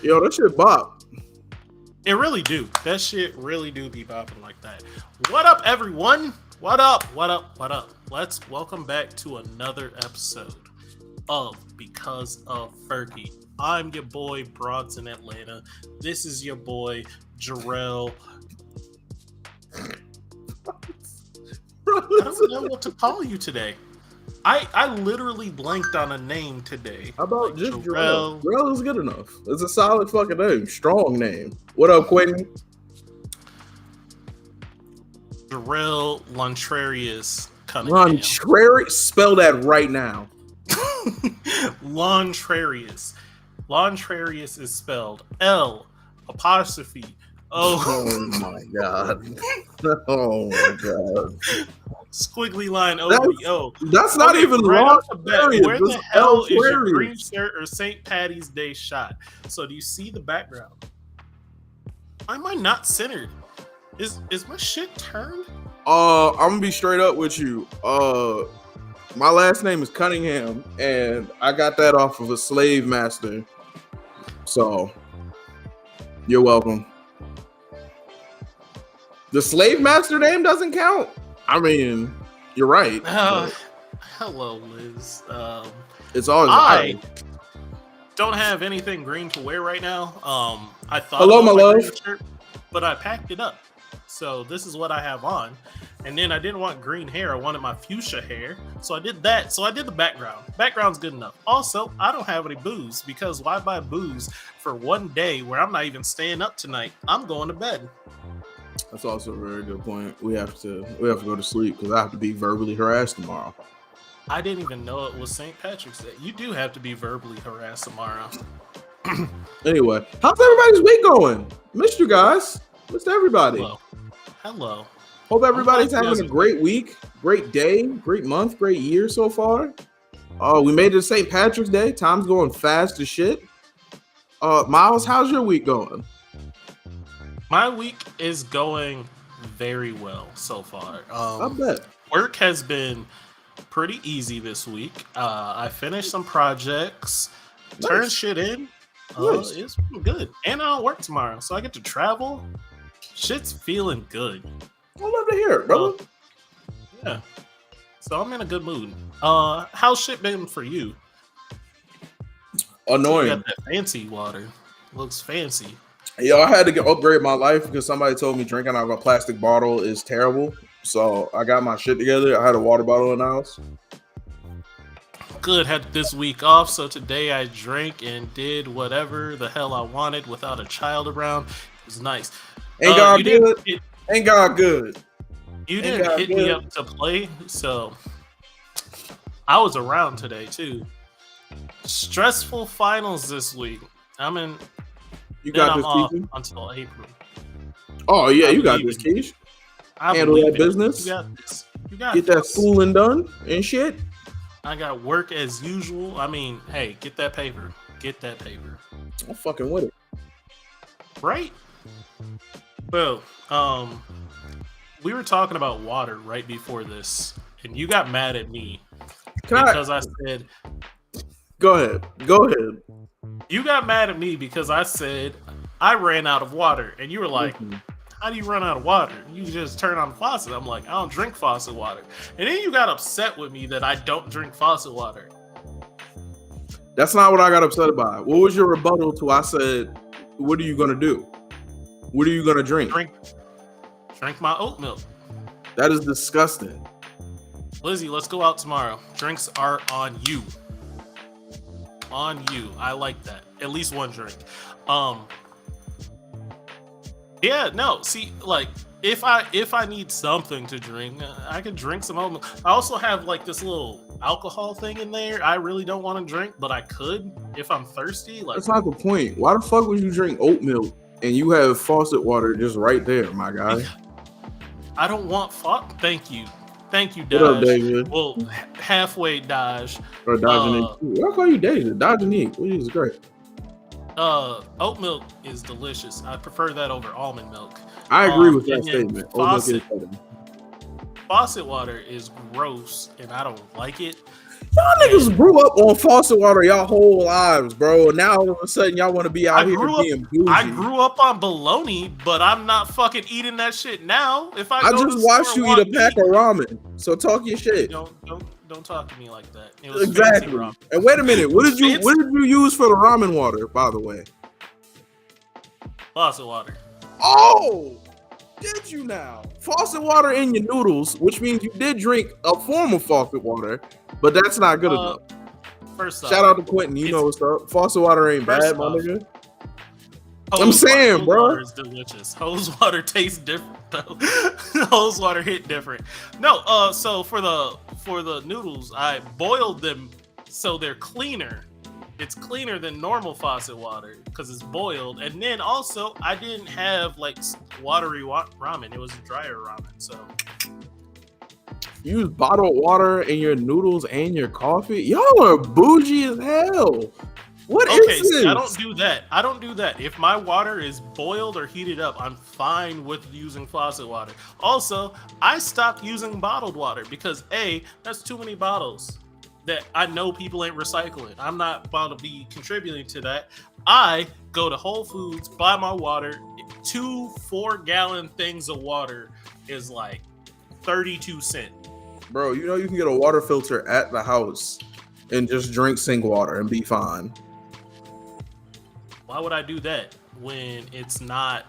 Yo, that shit bop. It really do. That shit really do be bopping like that. What up, everyone? What up? What up? What up? Let's welcome back to another episode of Because of Fergie. I'm your boy, Broads in Atlanta. This is your boy, Jarrell. I don't know what to call you today. I literally blanked on a name today. How about like just Jarrell? Jarrell is good enough. It's a solid fucking name. Strong name. What up, Quentin? Jarrell Lontrarius Cunningham. Lontrarius? Spell that right now. Lontrarius. Lontrarius is spelled L apostrophe O. Oh my god. Oh my god. Squiggly line O. That's not even long. Where the hell is your green shirt or St. Patty's Day shot? So do you see the background? Why am I not centered? Is my shit turned? I'm gonna be straight up with you. My last name is Cunningham, and I got that off of a slave master. So you're welcome. The slave master name doesn't count. I mean, you're right. Hello, Liz. It's always I don't have anything green to wear right now. I thought hello, my love, shirt, but I packed it up. So this is what I have on. And then I didn't want green hair. I wanted my fuchsia hair. So I did that. So I did the background. Background's good enough. Also, I don't have any booze because why buy booze for one day where I'm not even staying up tonight? I'm going to bed. That's also a very good point. We have to go to sleep because I have to be verbally harassed tomorrow. I didn't even know it was St. Patrick's Day. You do have to be verbally harassed tomorrow. Anyway, how's everybody's week going? Missed you guys. Missed everybody. Hello. Hope everybody's having a great week, great day, great month, great year so far. We made it to St. Patrick's Day. Time's going fast as shit. Miles, how's your week going? My week is going very well so far. I bet. Work has been pretty easy this week. I finished some projects, turned shit in. Nice. It's good. And I don't work tomorrow, so I get to travel. Shit's feeling good. I love to hear it, brother. Yeah. So I'm in a good mood. How's shit been for you? Annoying. You got that fancy water. Looks fancy. Yo, I had to upgrade my life because somebody told me drinking out of a plastic bottle is terrible. So I got my shit together. I had a water bottle in the house. Good. Had this week off, so today I drank and did whatever the hell I wanted without a child around. It was nice. Ain't God good? Ain't God good? You didn't hit me up to play, so I was around today too. Stressful finals this week. I'm in. You got this, off Keisha? until April. Oh yeah, you got this, Keish. Handle that business. You got this. You got get that schooling done and shit. I got work as usual. I mean, hey, get that paper. Get that paper. I'm fucking with it. Right? Well, we were talking about water right before this, and you got mad at me because I said. Go ahead. You got mad at me because I said I ran out of water, and you were like, how do you run out of water? You just turn on the faucet. I'm like, I don't drink faucet water. And then you got upset with me that I don't drink faucet water. That's not what I got upset about. What was your rebuttal to I said, what are you going to do? What are you going to drink? Drink my oat milk. That is disgusting. Lizzie, let's go out tomorrow. Drinks are on you. On you. I like that. At least one drink. Yeah, no. See, like if I need something to drink, I can drink some oat milk. I also have like this little alcohol thing in there. I really don't want to drink, but I could if I'm thirsty. Like that's not the point. Why the fuck would you drink oat milk and you have faucet water just right there, my guy? I don't want Thank you, Dodge. What up, David? Well, halfway Dodge. Or Dodge. I'll call you David. Dodge and Eat. Which is great. Oat milk is delicious. I prefer that over almond milk. I agree with that statement. Oat milk is better. Faucet water is gross, and I don't like it. Y'all niggas grew up on faucet water y'all whole lives, bro. Now all of a sudden y'all want to be out here being bougie. I grew up on bologna, but I'm not fucking eating that shit now. If I go just watched you eat a pack of ramen, so talk your shit. Don't talk to me like that. It was exactly. And wait a minute, what did you use for the ramen water, by the way? Faucet water. Oh, did you now? Faucet water in your noodles, which means you did drink a form of faucet water, but that's not good enough. First off, shout out to Quentin. You know what's up. Faucet water ain't bad, my nigga. I'm saying, bro. Water is delicious. Hose water tastes different, though. Hose water hit different. No, so for the noodles, I boiled them so they're cleaner. It's cleaner than normal faucet water because it's boiled. And then also, I didn't have like watery ramen. It was drier ramen. So you use bottled water in your noodles and your coffee? Y'all are bougie as hell. What is this? See, I don't do that. If my water is boiled or heated up, I'm fine with using faucet water. Also, I stopped using bottled water because that's too many bottles that I know people ain't recycling. I'm not about to be contributing to that. I go to Whole Foods, buy my water. 2 4-gallon things of water is like 32 cents. Bro, you know you can get a water filter at the house and just drink sink water and be fine. Why would I do that when it's not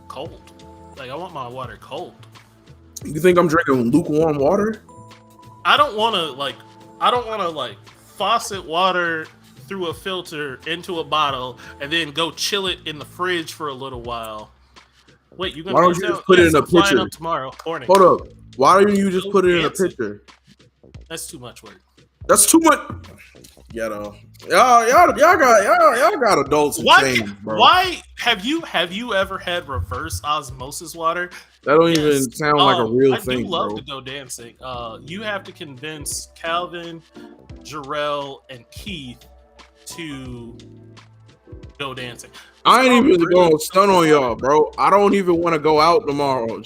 cold? Like, I want my water cold. You think I'm drinking lukewarm water? I don't want to faucet water through a filter into a bottle and then go chill it in the fridge for a little while. Wait, you gonna why don't you just put it in a pitcher tomorrow morning? Hold up. Why don't you just put it in a pitcher? That's too much work. That's too much. Ghetto. Y'all got adults and change, bro. Why have you ever had reverse osmosis water? That don't even sound like a real thing, I do love bro. to go dancing. You have to convince Calvin, Jarrell, and Keith to go dancing. I ain't even going to stun on y'all, bro. I don't even want to go out tomorrow.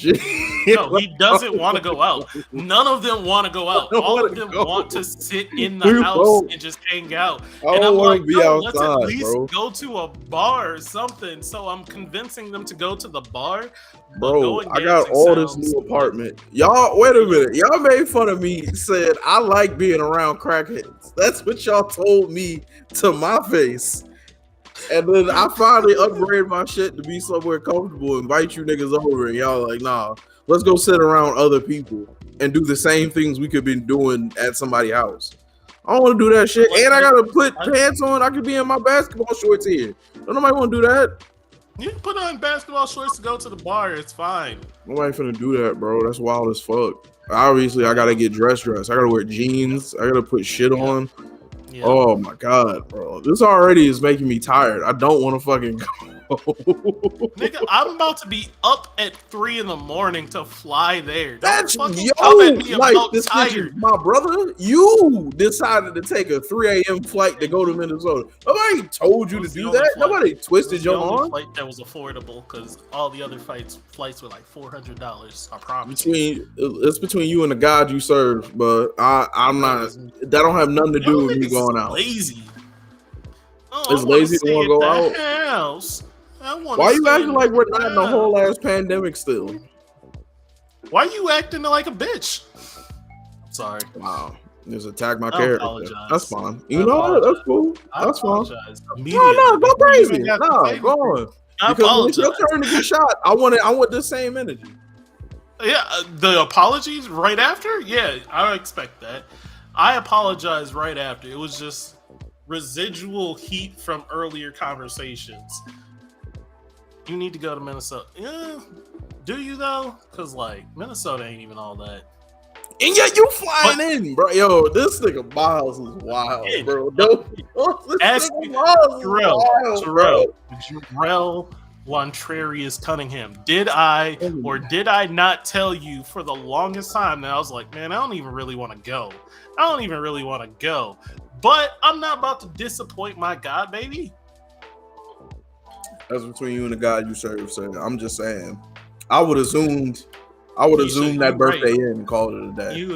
No, he doesn't want to go out. None of them want to go out. All of them want to sit in the house and just hang out. And I'm like, let's at least go to a bar or something. So I'm convincing them to go to the bar. Bro, I got all this new apartment. Y'all, wait a minute. Y'all made fun of me, said I like being around crackheads. That's what y'all told me to my face. And then I finally upgraded my shit to be somewhere comfortable, invite you niggas over, and y'all like, nah, let's go sit around other people and do the same things we could be doing at somebody's house. I don't want to do that shit. And I gotta put pants on. I could be in my basketball shorts here. Don't nobody want to do that. You can put on basketball shorts to go to the bar. It's fine. Nobody finna do that, bro. That's wild as fuck. Obviously, I gotta get dressed. I gotta wear jeans. I gotta put shit on. Yeah. Oh my god, bro. This already is making me tired. I don't want to fucking go. Nigga, I'm about to be up at 3 a.m. to fly there. That's like this is my brother. You decided to take a 3 a.m. flight to go to Minnesota. Nobody told you to do that. Nobody twisted your arm. Flight that was affordable because all the other flights were like $400. I promise. It's between you and the God you serve, but I'm not. That don't have nothing to do with me going out. Lazy. It's lazy to want to go out. House. Why are you acting like we're not in the whole ass pandemic still? Why are you acting like a bitch? Sorry. Wow. Just attack my character. Apologize. That's fine. You know what? That's cool. That's fine. No, go crazy. No, go on. Because it's your turn to get shot. I want the same energy. Yeah, the apologies right after? Yeah, I expect that. I apologize right after. It was just residual heat from earlier conversations. You need to go to Minnesota. Yeah, do you though? Because like Minnesota ain't even all that. And yet you flying in, bro. Yo, this nigga Miles is wild, bro. Jarrell Lontrarius Cunningham. Did I or did I not tell you for the longest time that I was like, man, I don't even really want to go. But I'm not about to disappoint my God, baby. That's between you and the God you serve, sir. I'm just saying. I would have assumed I would have Keisha, zoomed that you right. birthday in and called it a day. You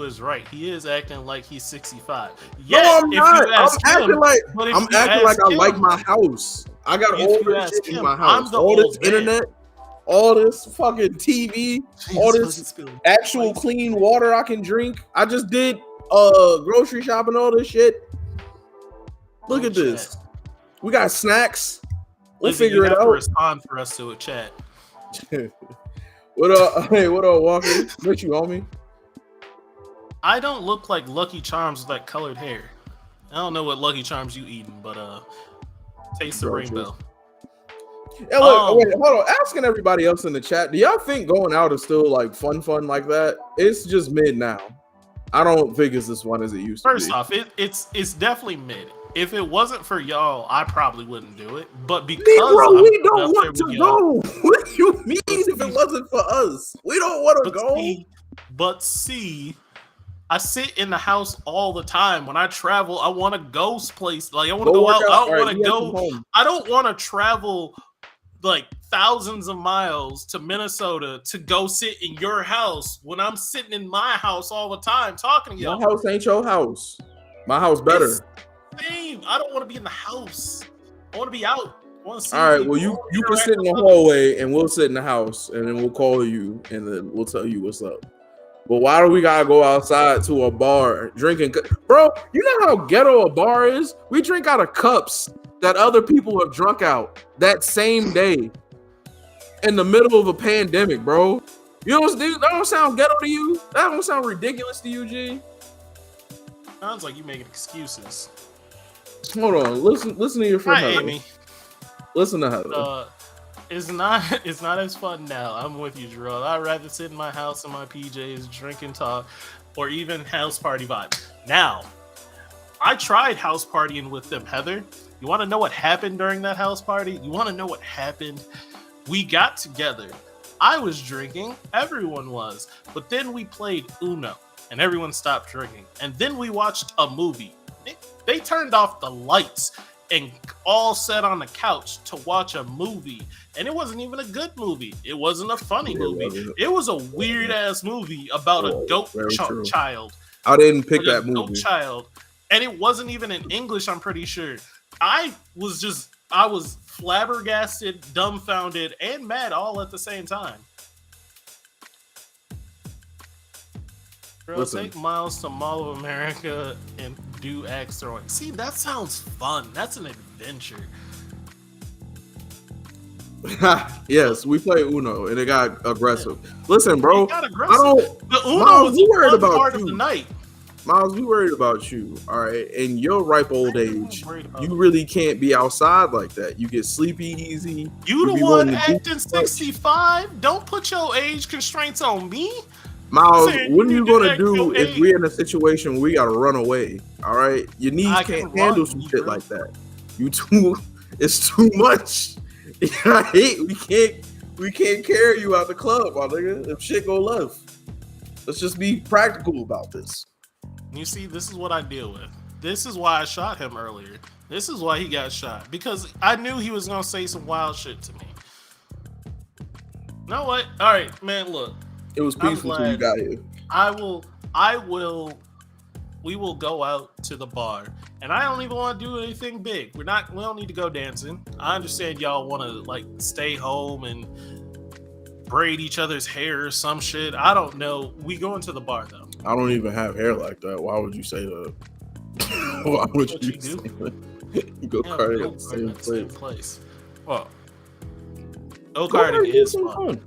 is right. He is acting like he's 65. No, Yet, I'm if not. you ask I'm acting him, like but if I'm you acting like ask I like him, my house. I got if all you this ask shit in him, my I'm house. the All this old man. internet, all this fucking TV, all this actual clean water I can drink. I just did grocery shopping, all this shit. Look at this. We got snacks. We'll Listen, figure you it have to out. respond for us to a chat. What up? Hey, what up, Walker? Miss you, homie. I don't look like Lucky Charms with that colored hair. I don't know what Lucky Charms you eating, but taste the rainbow. Yeah, look, wait, hold on. Asking everybody else in the chat, do y'all think going out is still like fun like that? It's just mid now. I don't think it's as fun as it used to be. First off, it's definitely mid. If it wasn't for y'all, I probably wouldn't do it. But because we don't want to go. What do you mean if it wasn't for us? We don't want to go. But see, I sit in the house all the time. When I travel, I want to go place. Like I want to go out. I don't want to go. I don't want to travel like thousands of miles to Minnesota to go sit in your house when I'm sitting in my house all the time talking to y'all. My house ain't your house. My house better. Same. I don't want to be in the house. I want to be out. I want to see. All right. Well, you can sit in the hallway and we'll sit in the house and then we'll call you and then we'll tell you what's up. But why do we gotta go outside to a bar drinking? Bro, you know how ghetto a bar is? We drink out of cups that other people have drunk out that same day in the middle of a pandemic, bro. You know what, dude? That don't sound ghetto to you? That don't sound ridiculous to you, G? Sounds like you making excuses. Hold on. Listen to your friend. Hi, Amy. Listen to Heather. It's not as fun now. I'm with you, Gerald. I'd rather sit in my house in my PJs, drink and talk, or even house party vibe. Now, I tried house partying with them, Heather. You want to know what happened during that house party? You want to know what happened? We got together. I was drinking. Everyone was. But then we played Uno, and everyone stopped drinking. And then we watched a movie. They turned off the lights and all sat on the couch to watch a movie. And it wasn't even a good movie. It wasn't a funny movie. It was a weird-ass movie about a goat child. I didn't pick that movie. Goat child. And it wasn't even in English, I'm pretty sure. I was flabbergasted, dumbfounded, and mad all at the same time. Girl, take Miles to Mall of America and do axe throwing. See, that sounds fun. That's an adventure. Yes, we play Uno and it got aggressive. Listen, bro, got aggressive. The Uno was the fun part of the night. Miles, we worried about you, all right? In your ripe old age, you really can't be outside like that. You get sleepy easy. You the one acting 65? Don't put your age constraints on me. Miles, what are you gonna do if we're in a situation where we gotta run away? All right, your knees can't handle some shit like that. It's too much. I hate we can't carry you out the club, my nigga. If shit go left, let's just be practical about this. You see, this is what I deal with. This is why I shot him earlier. This is why he got shot, because I knew he was gonna say some wild shit to me. You know what? All right, man. Look. It was peaceful until you got here. We will go out to the bar. And I don't even want to do anything big. We don't need to go dancing. I understand y'all want to like stay home and braid each other's hair or some shit. I don't know. We going to the bar though. I don't even have hair like that. Why would you say that? Why would you say that? You go karting at the same place. Well, go karting is fun.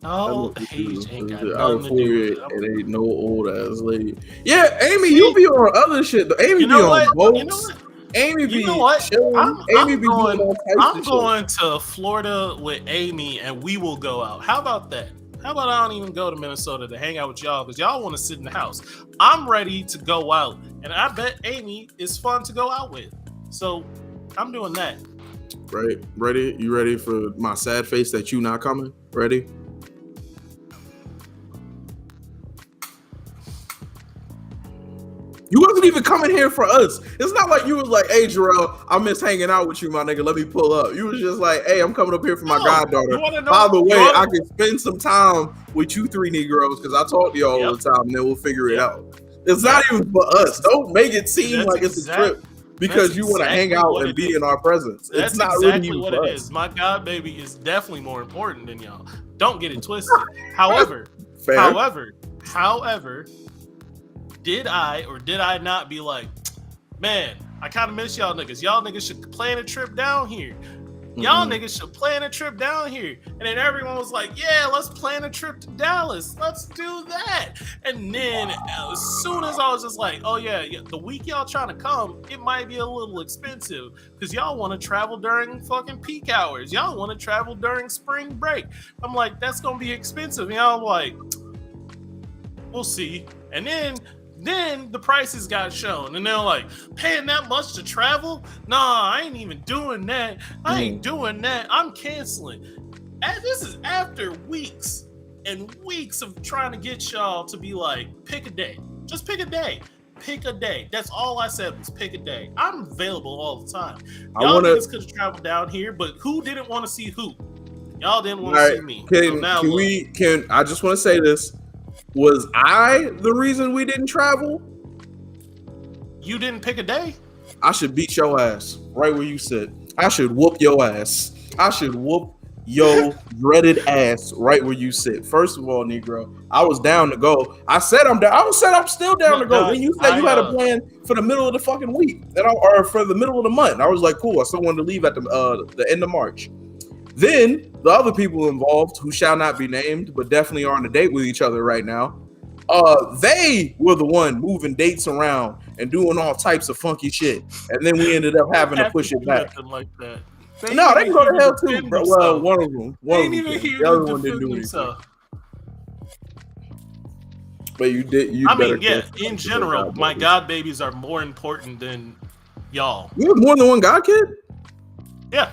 No, age ain't got nothing to do with it. It ain't no old ass lady. Yeah, Amy, you be on other shit. Amy be on boats. Amy be chilling. Amy be doing all types of shit. I'm going to Florida with Amy, and we will go out. How about that? How about I don't even go to Minnesota to hang out with y'all because y'all want to sit in the house. I'm ready to go out, and I bet Amy is fun to go out with. So I'm doing that. Right? Ready? You ready for my sad face that you not coming? Ready? You wasn't even coming here for us. It's not like you was like, "Hey, Jarrell, I miss hanging out with you, my nigga. Let me pull up." You was just like, "Hey, I'm coming up here for my goddaughter. By the way, I can spend some time with you three Negroes because I talk to y'all all the time, and then we'll figure it out." It's not even for us. Don't make it seem like it's a trip because you want to hang out and be in our presence. It's not exactly really what it is. My god baby is definitely more important than y'all. Don't get it twisted. However, did I or did I not be like, man, I kind of miss y'all niggas. Y'all niggas should plan a trip down here. Y'all niggas should plan a trip down here. And then everyone was like, yeah, let's plan a trip to Dallas. Let's do that. And then as soon as I was just like, oh yeah, the week y'all trying to come, it might be a little expensive because y'all want to travel during fucking peak hours. Y'all want to travel during spring break. I'm like, that's going to be expensive. And y'all like, we'll see. And then the prices got shown, and they're like, paying that much to travel? Nah, I ain't even doing that. I ain't doing that. I'm canceling. And this is after weeks and weeks of trying to get y'all to be like, pick a day. Just pick a day. Pick a day. That's all I said was pick a day. I'm available all the time. Y'all niggas could have traveled down here, but who didn't want to see who? Y'all didn't want to see me. I just want to say this. Was I the reason we didn't travel? You didn't pick a day? I should beat your ass right where you sit. I should whoop your ass. I should whoop your dreaded ass right where you sit. First of all, Negro, I was down to go. I said I'm down. I'm still down to go. Then you said you had a plan for the middle of the fucking week, or for the middle of the month. I was like, cool. I still wanted to leave at the end of March. Then the other people involved, who shall not be named, but definitely are on a date with each other right now, they were the one moving dates around and doing all types of funky shit. And then we ended up having to push it back. Like that. They can go to hell too, bro. Well, one of them. The other one didn't do anything. But you did. In general, my god babies are more important than y'all. You have more than one god kid? Yeah.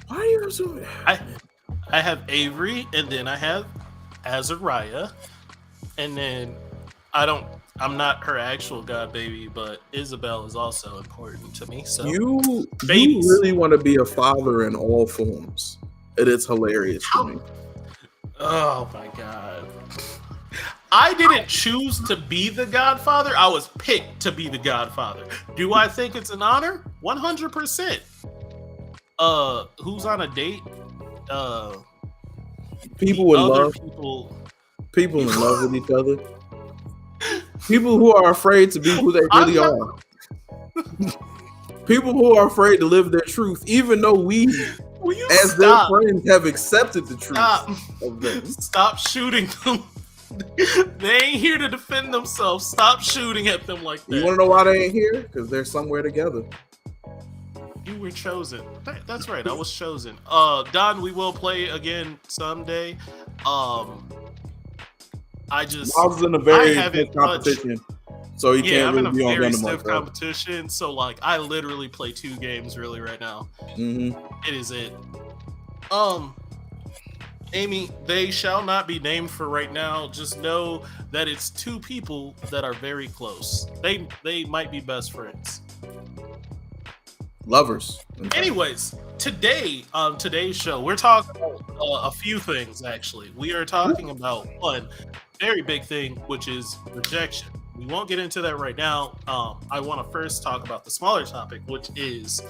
Why are you assuming? I have Avery, and then I have Azariah, and then I'm not her actual god baby, but Isabel is also important to me. So you really want to be a father in all forms. It is hilarious to me. Oh my god. I didn't choose to be the godfather. I was picked to be the godfather. Do I think it's an honor? 100%. Who's on a date? People in love. People in love with each other. People who are afraid to be who they really are. People who are afraid to live their truth, even though we, as their friends, have accepted the truth of them. Stop shooting them. They ain't here to defend themselves. Stop shooting at them like that. You want to know why they ain't here? Because they're somewhere together. You were chosen. That's right. I was chosen. Don, we will play again someday. I was in a very stiff competition, so you can't really be on very stiff competition. So like, I literally play 2 games really right now. It is it. Amy, they shall not be named for right now. Just know that it's 2 people that are very close. They might be best friends. Lovers. Anyways, today on today's show, we're talking about a few things, actually. We are talking about one very big thing, which is rejection. We won't get into that right now. I want to first talk about the smaller topic, which is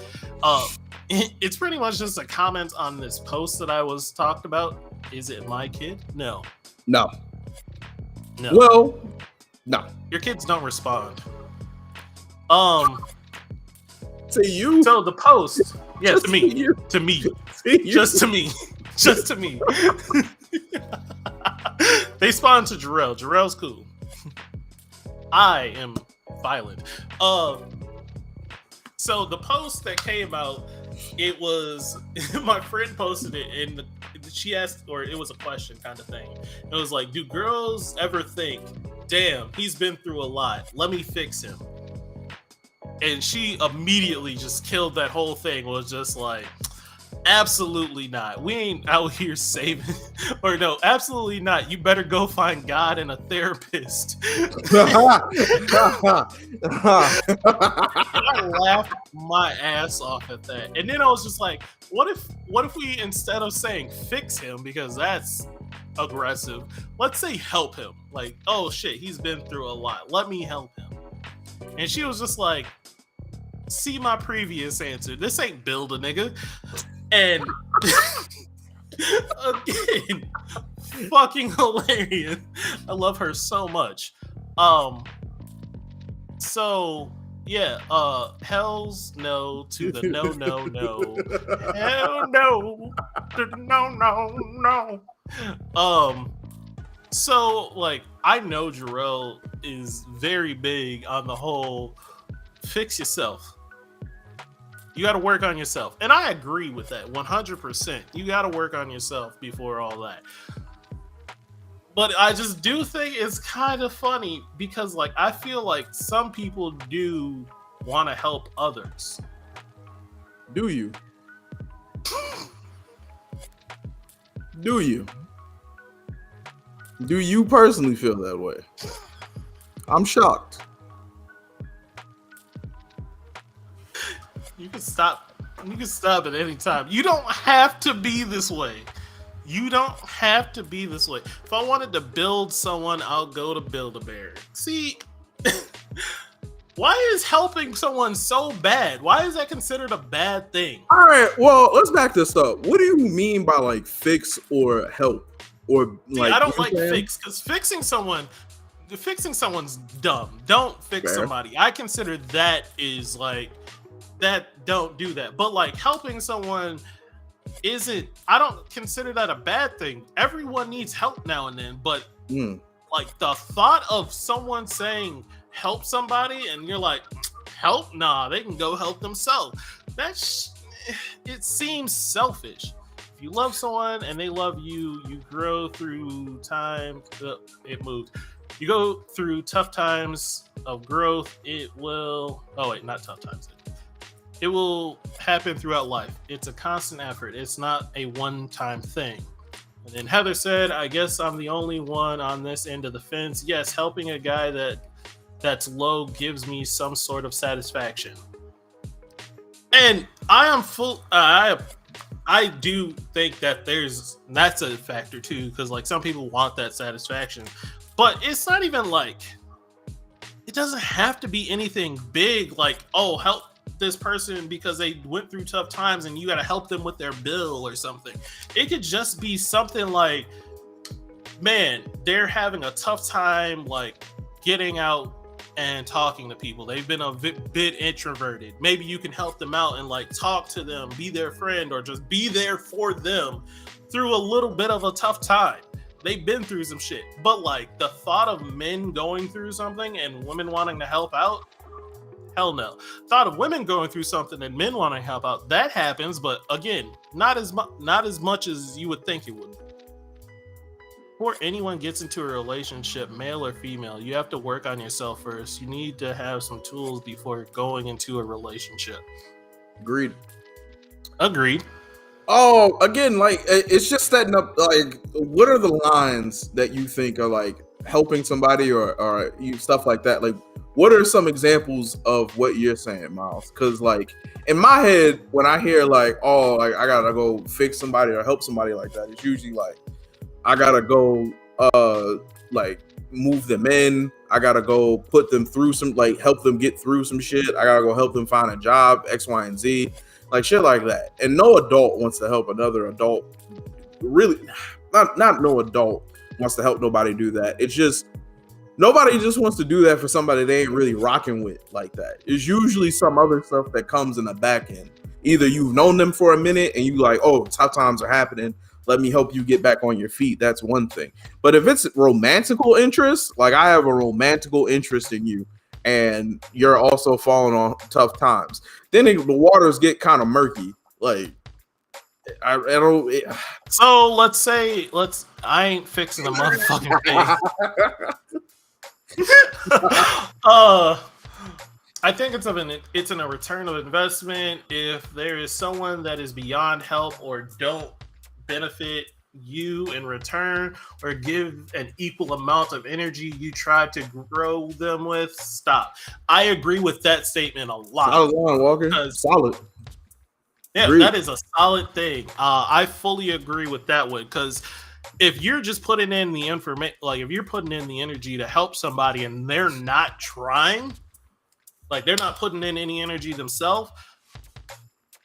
it's pretty much just a comment on this post that I was talked about. Is it my kid? No. Well, no. Your kids don't respond. To you? So the post, yeah, to me. Just to me. They respond to Jarrell. Jarrell's cool. I am violent. So the post that came out, it was my friend posted it, and she asked, or it was a question kind of thing. It was like, do girls ever think, damn, he's been through a lot, let me fix him? And she immediately just killed that whole thing. Was just like, Absolutely not. We ain't out here saving, or no, absolutely not. You better go find God and a therapist. And I laughed my ass off at that. And then I was just like, what if we, instead of saying fix him, because that's aggressive, let's say help him. Like, oh shit, he's been through a lot. Let me help him. And she was just like, see my previous answer. This ain't build a nigga. And again, fucking hilarious. I love her so much. So yeah, hell's no to the no. Hell no to the no. So like I know Jarrell is very big on the whole fix yourself. You got to work on yourself. And I agree with that 100%. You got to work on yourself before all that. But I just do think it's kind of funny because like I feel like some people do want to help others. Do you? Do you? Do you personally feel that way? I'm shocked. You can stop. You can stop at any time. You don't have to be this way. You don't have to be this way. If I wanted to build someone, I'll go to Build-A-Bear. See, why is helping someone so bad? Why is that considered a bad thing? All right, well, let's back this up. What do you mean by like fix or help? Or like, see, I don't like fix, because fixing someone's dumb. Don't fix somebody. I consider that is like, that don't do that. But like helping someone isn't, I don't consider that a bad thing. Everyone needs help now and then, but like the thought of someone saying help somebody and you're like, help? Nah, they can go help themselves. It seems selfish. If you love someone and they love you, you grow through time. It moves. You go through tough times of growth. It will, oh wait, not tough times. It will happen throughout life. It's a constant effort. It's not a one-time thing. And then Heather said, I guess I'm the only one on this end of the fence. Yes, helping a guy that's low gives me some sort of satisfaction. And I am full. I do think that that's a factor too, because like some people want that satisfaction. But it's not even like, it doesn't have to be anything big like, oh, help this person because they went through tough times and you got to help them with their bill or something. It could just be something like, man, they're having a tough time like getting out and talking to people. They've been a bit introverted. Maybe you can help them out and like talk to them, be their friend, or just be there for them through a little bit of a tough time. They've been through some shit. But like the thought of men going through something and women wanting to help out, hell no. Thought of women going through something and men wanting to help out, that happens, but again, not as much as you would think it would. Before anyone gets into a relationship, male or female, you have to work on yourself first. You need to have some tools before going into a relationship. Agreed. Oh, again, like it's just setting up like, what are the lines that you think are like helping somebody or you stuff like that? Like, what are some examples of what you're saying, Miles? Because like in my head, when I hear like, oh, like I gotta go fix somebody or help somebody like that, it's usually like I gotta go like move them in. I gotta go put them through some, like help them get through some shit. I gotta go help them find a job, X, Y, and Z, like shit like that. And no adult wants to help another adult. Really, not no adult wants to help nobody do that. It's just nobody just wants to do that for somebody they ain't really rocking with like that. It's usually some other stuff that comes in the back end. Either you've known them for a minute and you like, oh, tough times are happening, let me help you get back on your feet. That's one thing. But if it's romantical interest, like I have a romantical interest in you and you're also falling on tough times, then the waters get kind of murky. Like, I don't. So I ain't fixing a motherfucking thing. I think it's in a return of investment. If there is someone that is beyond help or don't benefit you in return or give an equal amount of energy you try to grow them with, stop. I agree with that statement a lot Solid line, Walker. because Solid. yeah, Agreed. that is a solid thing. I fully agree with that one because if you're just putting in the information, like if you're putting in the energy to help somebody and they're not trying, like they're not putting in any energy themselves,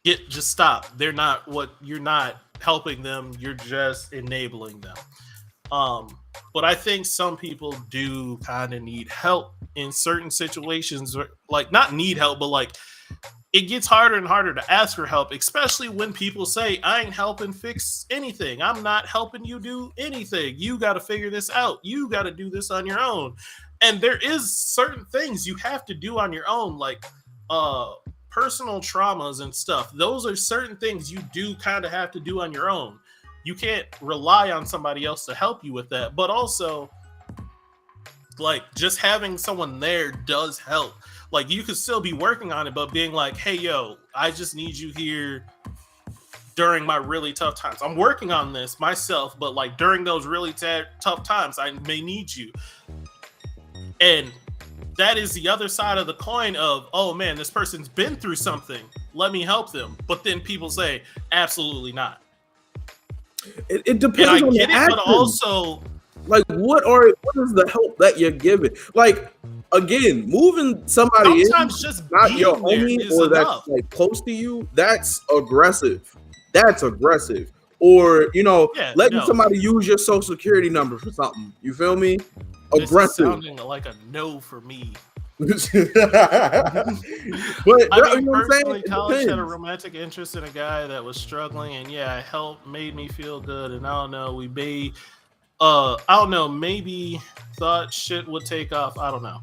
just stop. They're not what you're not helping them. You're just enabling them. But I think some people do kind of need help in certain situations, like not need help, but like it gets harder and harder to ask for help, especially when people say, I ain't helping fix anything. I'm not helping you do anything. You got to figure this out. You got to do this on your own. And there is certain things you have to do on your own, like personal traumas and stuff. Those are certain things you do kind of have to do on your own. You can't rely on somebody else to help you with that. But also, like, just having someone there does help. Like, you could still be working on it, but being like, hey, yo, I just need you here during my really tough times. I'm working on this myself, but like during those really tough times, I may need you. And that is the other side of the coin of, oh man, this person's been through something. Let me help them. But then people say, absolutely not. It depends on the action. But also, like, what is the help that you're giving? Like, again, moving somebody sometimes in, just not your being homie there is or enough. that's like close to you, that's aggressive. That's aggressive. Or, letting somebody use your social security number for something. You feel me? This Aggressive. is sounding like a no for me. But I mean, personally, college had a depends. romantic interest in a guy that was struggling, and yeah, help made me feel good. And I don't know, maybe thought shit would take off. I don't know.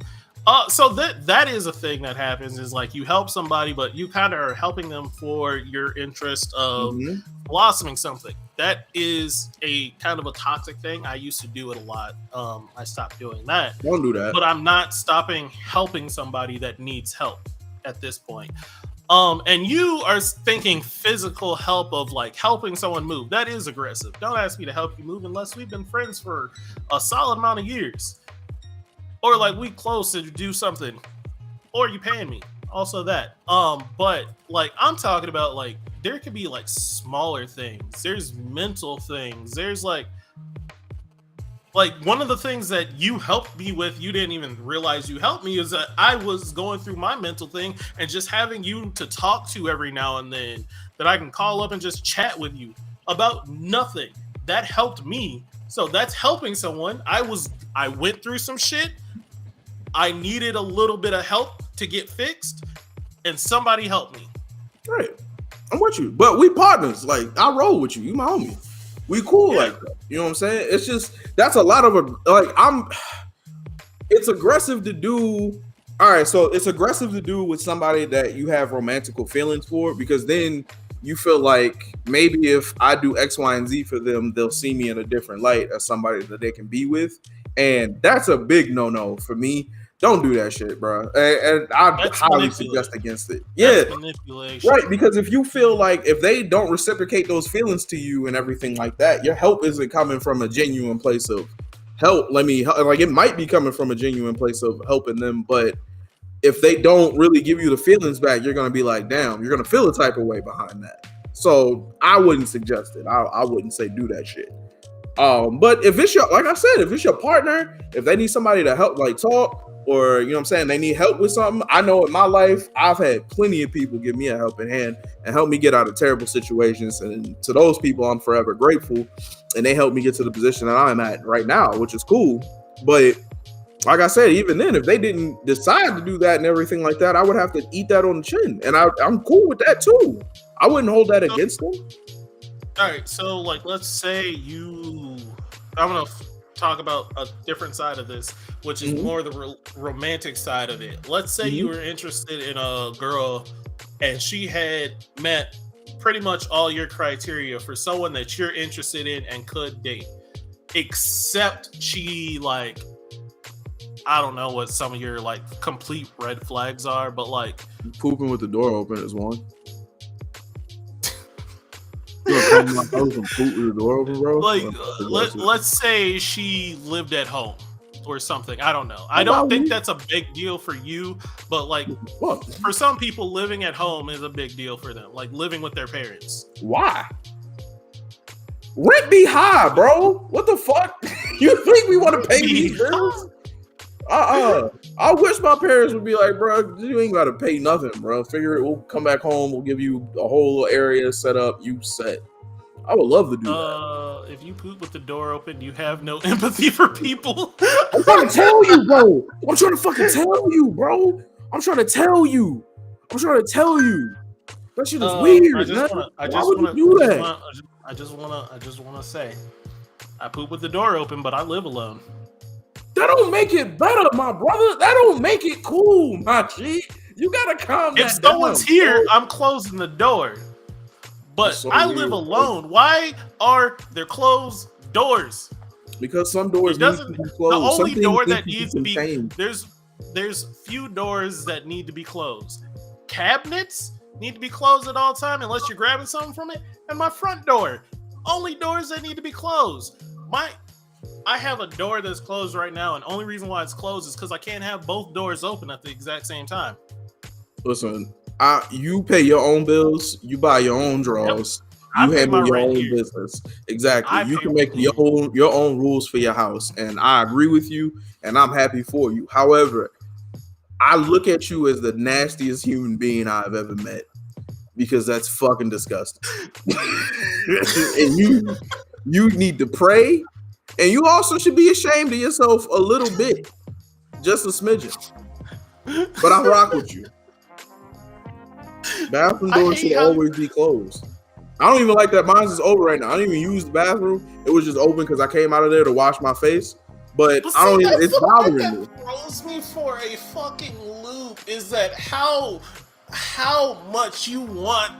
So that is a thing that happens, is like you help somebody, but you kind of are helping them for your interest of blossoming something. That is a kind of a toxic thing. I used to do it a lot. I stopped doing that. Don't do that. But I'm not stopping helping somebody that needs help at this point. And you are thinking physical help of like helping someone move. That is aggressive. Don't ask me to help you move unless we've been friends for a solid amount of years. Or like we close to do something. Or you paying me. Also that. But like I'm talking about like there could be like smaller things. There's mental things. There's like one of the things that you helped me with, you didn't even realize you helped me, is that I was going through my mental thing, and just having you to talk to every now and then, that I can call up and just chat with you about nothing. That helped me. So that's helping someone. I went through some shit. I needed a little bit of help to get fixed, and somebody helped me. Right. I'm with you. But we partners. Like, I roll with you. You my homie. We cool like that. You know what I'm saying? It's just, that's a lot of it's aggressive to do. All right, so it's aggressive to do with somebody that you have romantical feelings for, because then you feel like maybe if I do X, Y, and Z for them, they'll see me in a different light as somebody that they can be with. And that's a big no-no for me. Don't do that shit, bro. And I highly suggest against it. Yeah, manipulation. Right, because if you feel like if they don't reciprocate those feelings to you and everything like that, your help isn't coming from a genuine place of help. It might be coming from a genuine place of helping them, but if they don't really give you the feelings back, you're gonna be like, damn, you're gonna feel a type of way behind that. So I wouldn't suggest it. I wouldn't say do that shit. But if it's if it's your partner, if they need somebody to help, like talk, or you know what I'm saying, they need help with something. I know in my life, I've had plenty of people give me a helping hand and help me get out of terrible situations. And to those people, I'm forever grateful. And they helped me get to the position that I'm at right now, which is cool. But like I said, even then, if they didn't decide to do that and everything like that, I would have to eat that on the chin. And I'm cool with that too. I wouldn't hold that against them. All right, so like, let's say I'm gonna talk about a different side of this, which is more the romantic side of it. Let's say you were interested in a girl and she had met pretty much all your criteria for someone that you're interested in and could date, except she like I don't know what some of your like complete red flags are, but like Pooping with the door open is one. You gonna come to my house and poop with the door open, bro? Like let's say she lived at home or something. I don't know. I About don't think me? that's a big deal for you, but like What? for some people, living at home is a big deal for them. Like living with their parents. Why? Rent be high, bro. What the fuck? You think we want to pay these bills? I wish my parents would be like, bro, you ain't gotta pay nothing, bro. Figure it. We'll come back home. We'll give you a whole area set up. You set. I would love to do that. If you poop with the door open, you have no empathy for people. I'm trying to tell you, bro. I'm trying to fucking tell you, bro. I'm trying to tell you. That shit is weird. Why would you do that? I just wanna say, I poop with the door open, but I live alone. That don't make it better, my brother. That don't make it cool, my G. You gotta calm If that down. someone's here, bro. I'm closing the door. But So I weird, live bro. alone. Why are there closed doors? Because some doors It need to doesn't. be The closed. Some only things door need that needs to be contained. there's few doors that need to be closed. Cabinets need to be closed at all time unless you're grabbing something from it. And my front door, only doors that need to be closed. I have a door that's closed right now, and only reason why it's closed is because I can't have both doors open at the exact same time. Listen, you pay your own bills. You buy your own drawers. I You pay handle my your rent own here. business. Exactly. I You pay can make rent your own rules for your house, and I agree with you, and I'm happy for you. However, I look at you as the nastiest human being I've ever met because that's fucking disgusting. And you need to pray, and you also should be ashamed of yourself a little bit, just a smidgen. But I rock with you. Bathroom I doors hate should how- always be closed. I don't even like that mine's is open right now. I don't even use the bathroom. It was just open because I came out of there to wash my face. But I don't even, it's bothering me. Throws me for a fucking loop is that how much you want.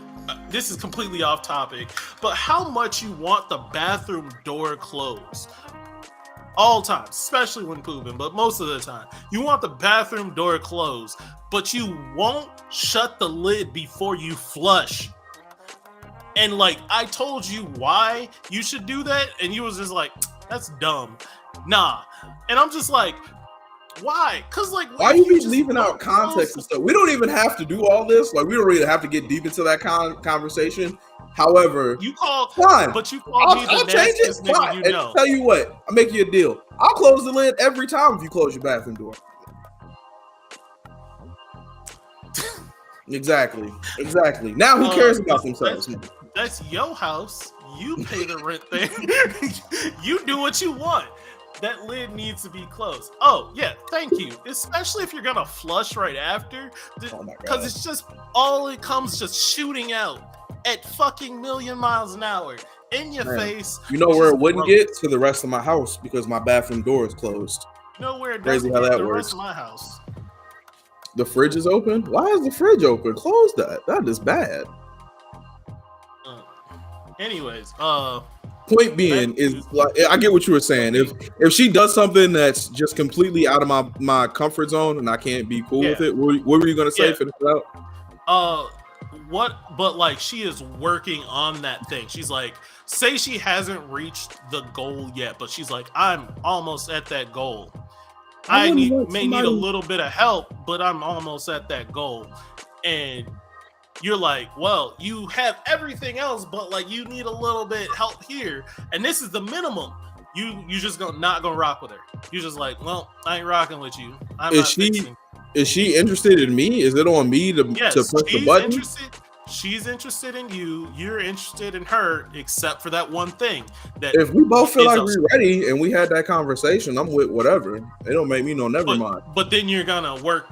This is completely off topic, but how much you want the bathroom door closed. All times, especially when pooping, but most of the time, you want the bathroom door closed, but you won't shut the lid before you flush. And like, I told you why you should do that, and you was just like, that's dumb. Nah. And I'm just like, why? Because like, Why if you be just leaving out don't close context and stuff? We don't even have to do all this. Like, we don't really have to get deep into that conversation. However, You call, fine. but you call me the I'll change it. nastiest nigga Fine. you And know. tell you what, I'll make you a deal. I'll close the lid every time if you close your bathroom door. Exactly. Now, who cares about themselves? That's your house. You pay the rent there. You do what you want. That lid needs to be closed. Oh, yeah, thank you. Especially if you're gonna flush right after. Oh my Because God. it's just all it comes just shooting out at fucking million miles an hour in your Man, face. You know where it wouldn't Gross. get? To the rest of my house because my bathroom door is closed. You know where it Crazy doesn't how get that the works. rest of my house. The fridge is open? Why is the fridge open? Close that. That is bad. Anyways, Point being is like I get what you were saying. If she does something that's just completely out of my comfort zone and I can't be cool with Yeah. it, what were you gonna say? Yeah. Finish it out. what? But like, she is working on that thing. She's like, say she hasn't reached the goal yet, but she's like, I'm almost at that goal. I wouldn't need want may need a somebody- little bit of help, but I'm almost at that goal. And you're like, well, you have everything else, but like you need a little bit help here, and this is the minimum. You just not gonna rock with her. You're just like, well, I ain't rocking with you. I'm Is not she- fixing. Is she interested in me? Is it on me to Yes, press the she's button? interested. She's interested in you. You're interested in her, except for that one thing. That If we both feel is like a- we're ready and we had that conversation, I'm with whatever. It don't make me no never mind. but then you're gonna work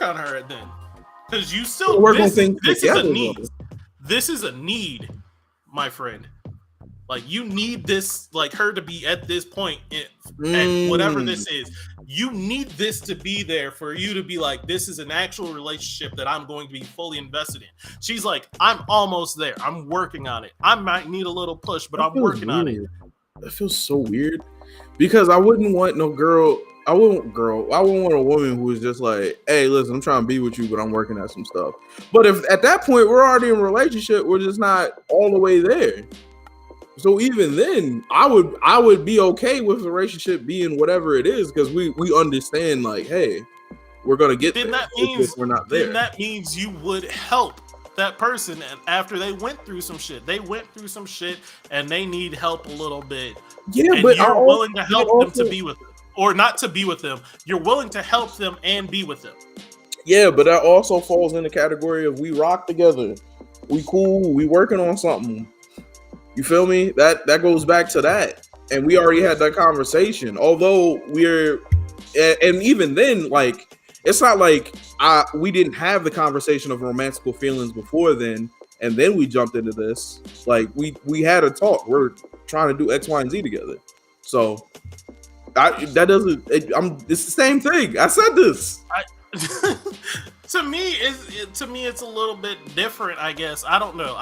on her then, because you still We'll work on this, things this is a together, need. though. This is a need, my friend. Like, you need this, like, her to be at this point and whatever this is. You need this to be there for you to be like, this is an actual relationship that I'm going to be fully invested in. She's like, I'm almost there. I'm working on it. I might need a little push, but That I'm feels working on it. weird. That feels so weird because I wouldn't want no girl. I wouldn't want a woman who is just like, hey, listen, I'm trying to be with you, but I'm working at some stuff. But if at that point we're already in a relationship, we're just not all the way there. So even then, I would be okay with the relationship being whatever it is, because we understand, like, hey, we're gonna get then there. that means we're not there. Then that means you would help that person, and after they went through some shit, and they need help a little bit. Yeah, and but you're willing to help them to be with them, or not to be with them. You're willing to help them and be with them. Yeah, but that also falls in the category of we rock together, we cool, we working on something. You feel me? That goes back to that, and we already had that conversation. Although and even then, like, it's not like we didn't have the conversation of romantical feelings before then, and then we jumped into this. Like, we had a talk. We're trying to do X, Y, and Z together. So it's the same thing. I said this. To me, it's a little bit different, I guess. I don't know.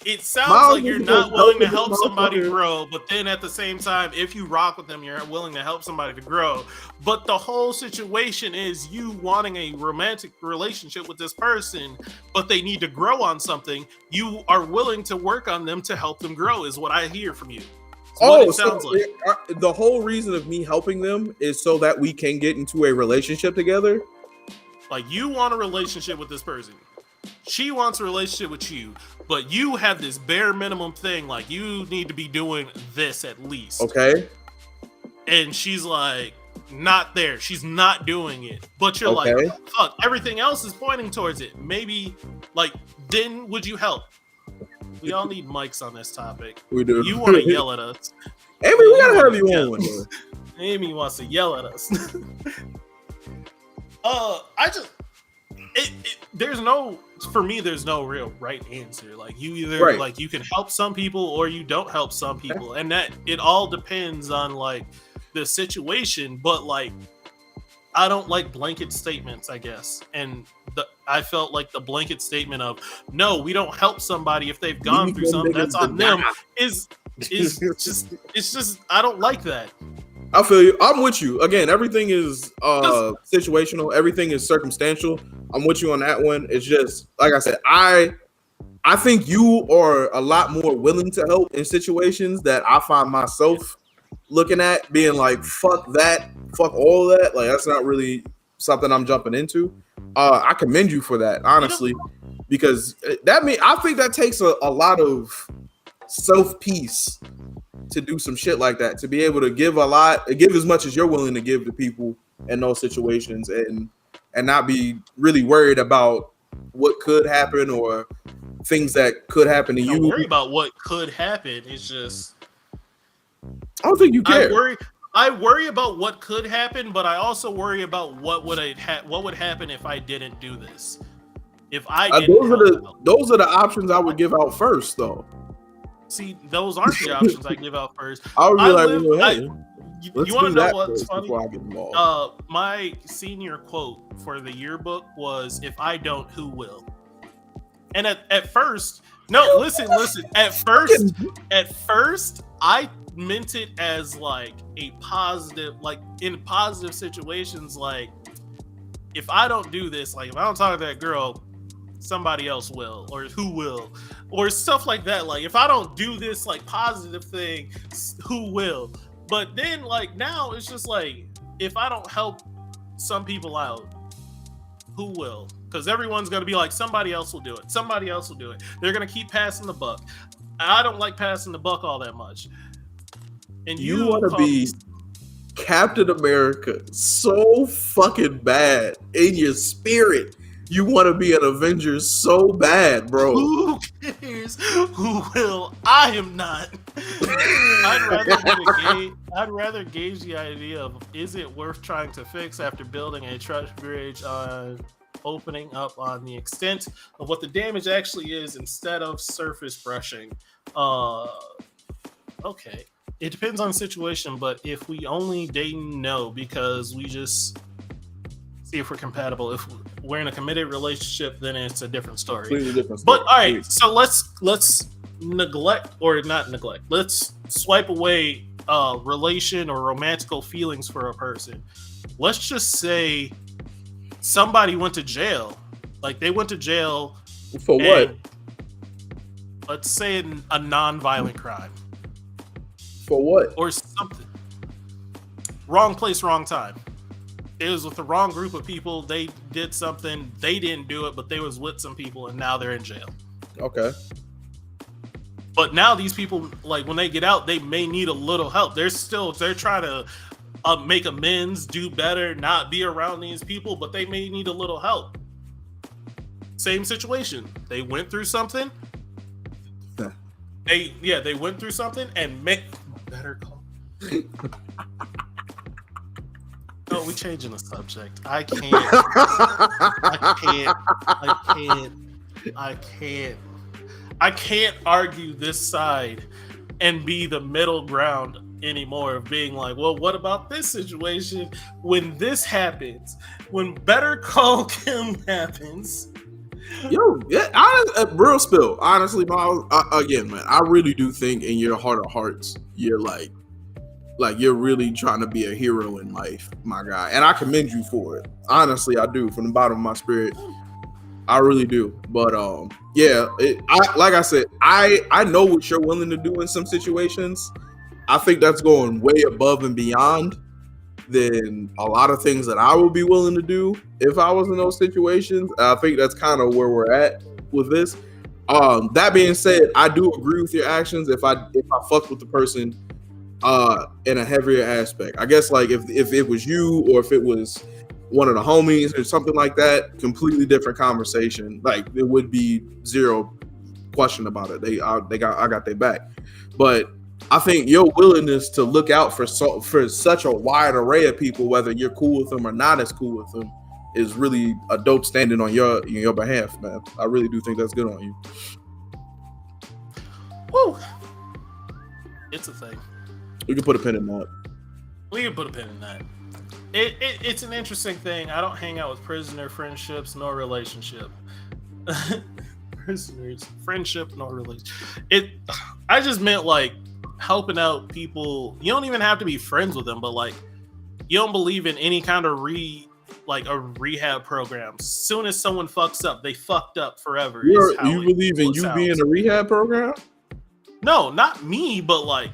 It sounds like you're not willing to help somebody grow, but then at the same time, if you rock with them, you're willing to help somebody to grow. But the whole situation is you wanting a romantic relationship with this person, but they need to grow on something. You are willing to work on them to help them grow, is what I hear from you. It sounds like. The whole reason of me helping them is so that we can get into a relationship together. Like, you want a relationship with this person. She wants a relationship with you, but you have this bare minimum thing, like, you need to be doing this at least. Okay. And she's like, not there. She's not doing it. But you're like, fuck, everything else is pointing towards it. Maybe, like, then would you help? We all need mics on this topic. We do. You want to yell at us. Amy, we gotta have you on one day. Amy wants to yell at us. There's no real right answer. Like, you either like, you can help some people or you don't help some people, and that it all depends on, like, the situation. But, like, I don't like blanket statements, I guess, and I felt like the blanket statement of, no, we don't help somebody if they've gone through something that's on them is just I don't like that. I feel you. I'm with you. Again, everything is situational. Everything is circumstantial. I'm with you on that one. It's just, like I said, I think you are a lot more willing to help in situations that I find myself looking at being like, fuck that, fuck all that. Like, that's not really something I'm jumping into. I commend you for that, honestly, because I think that takes a lot of self-peace to do some shit like that, to be able to give as much as you're willing to give to people in those situations, and not be really worried about what could happen or things that could happen to you. Don't worry about what could happen. It's just, I don't think you care. I worry about what could happen, but I also worry about what would happen if I didn't do this. If I didn't those are the options I would give out first, though. See, those aren't the options I give out first. I would be hey, you want to know what's funny? I get involved. My senior quote for the yearbook was, "If I don't, who will?" And at first, no, listen. At first, I meant it as, like, a positive, like, in positive situations, like, if I don't do this, like, if I don't talk to that girl, somebody else will, or who will, or stuff like that. Like, if I don't do this, like, positive thing, who will? But then, like, now it's just like, if I don't help some people out, who will? Because everyone's going to be like, somebody else will do it. Somebody else will do it. They're going to keep passing the buck. I don't like passing the buck all that much. And you want to be Captain America so fucking bad in your spirit. You want to be an Avenger so bad, bro. Who cares? Who will? I am not. I'd rather gauge the idea of, is it worth trying to fix after building a trust bridge on opening up on the extent of what the damage actually is, instead of surface brushing. Okay. It depends on the situation, but if we only dating, no, because we just see if we're compatible. If we're in a committed relationship, then it's a different story. But all right, so let's neglect, or not neglect. Let's swipe away relation or romantical feelings for a person. Let's just say somebody went to jail. Like they went to jail For what? Let's say a non-violent crime. For what? Or something. Wrong place, wrong time. It was with the wrong group of people. They did something. They didn't do it, but they was with some people, and now they're in jail. Okay. But now these people, like when they get out, they may need a little help. They're trying to make amends, do better, not be around these people, but they may need a little help. Same situation. They went through something. They went through something and make better call. No, we changing the subject. I can't argue this side and be the middle ground anymore of being like, well, what about this situation when this happens? When Better Call Kim happens. Yo, yeah, real spill. Honestly, Miles, again, man, I really do think in your heart of hearts, you're like you're really trying to be a hero in life, my guy. And I commend you for it. Honestly, I do, from the bottom of my spirit. I really do. But yeah, like I said, I know what you're willing to do in some situations. I think that's going way above and beyond than a lot of things that I would be willing to do if I was in those situations. I think that's kind of where we're at with this. That being said, I do agree with your actions if I fuck with the person in a heavier aspect. I guess like if it was you or if it was one of the homies or something like that, completely different conversation. Like there would be zero question about it. I got their back. But I think your willingness to look out for such a wide array of people, whether you're cool with them or not as cool with them, is really a dope standing on your behalf, man. I really do think that's good on you. Woo! It's a thing. We can put a pin in that. We can put a pin in that. It's an interesting thing. I don't hang out with prisoner friendships nor relationship. Prisoners, friendship nor relationship. I just meant like helping out people. You don't even have to be friends with them, but like you don't believe in any kind of a rehab program. As soon as someone fucks up, they fucked up forever. You believe in you being a rehab program? No, not me, but like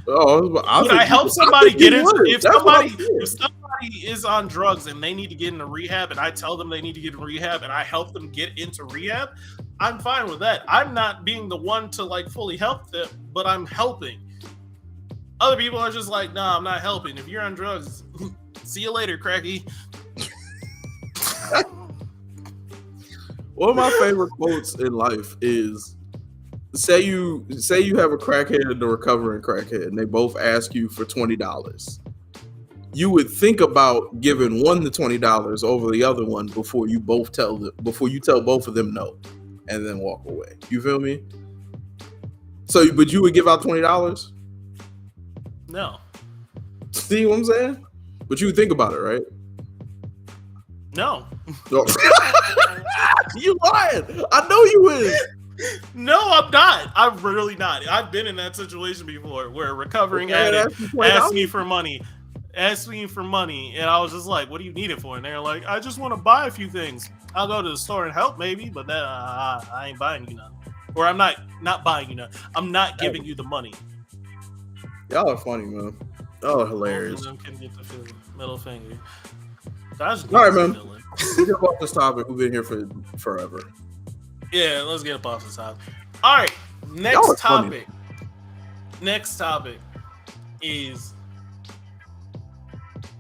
would I help somebody get into if somebody is on drugs and they need to get into rehab and I tell them they need to get in rehab and I help them get into rehab, I'm fine with that. I'm not being the one to like fully help them, but I'm helping. Other people are just like, nah, I'm not helping. If you're on drugs, see you later, cracky. One of my favorite quotes in life is say you have a crackhead and a recovering crackhead and they both ask you for $20. You would think about giving one the $20 over the other one before you tell both of them no and then walk away. You feel me? So, but you would give out $20? No. See what I'm saying? But you would think about it, right? No. You lying. I know you would. No, I'm not. I'm really not. I've been in that situation before where a recovering addict asked me for money, and I was just like, what do you need it for? And they're like, I just want to buy a few things. I'll go to the store and help maybe, but then I ain't buying you none. Or I'm not buying you none. I'm not giving you the money. Y'all are funny, man. Y'all are hilarious. Can get the middle finger. All right, man. Let's get off this topic. We've been here for forever. Yeah, let's get up off the topic. All right, next topic. Next topic is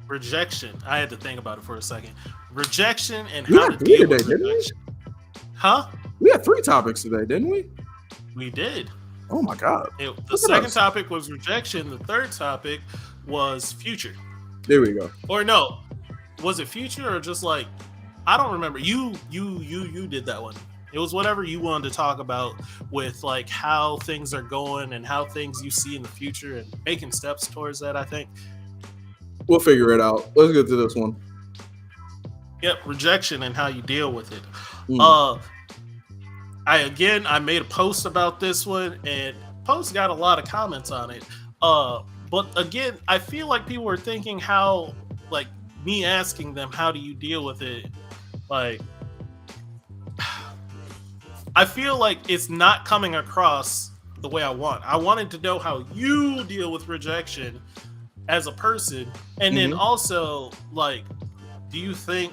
rejection. I had to think about it for a second. Rejection and how to deal with rejection. Huh? We had 3 topics today, didn't we? We did. Oh my god. The second topic was rejection. The third topic was future. There we go. Or no, was it future or just like I don't remember. You did that one. It was whatever you wanted to talk about with like how things are going and how things you see in the future and making steps towards that, I think. We'll figure it out. Let's get to this one. Yep, rejection and how you deal with it. I made a post about this one and post got a lot of comments on it. But again, I feel like people are thinking how, like, me asking them, how do you deal with it? Like, I feel like it's not coming across the way I want. I wanted to know how you deal with rejection as a person. And then also, like, do you think,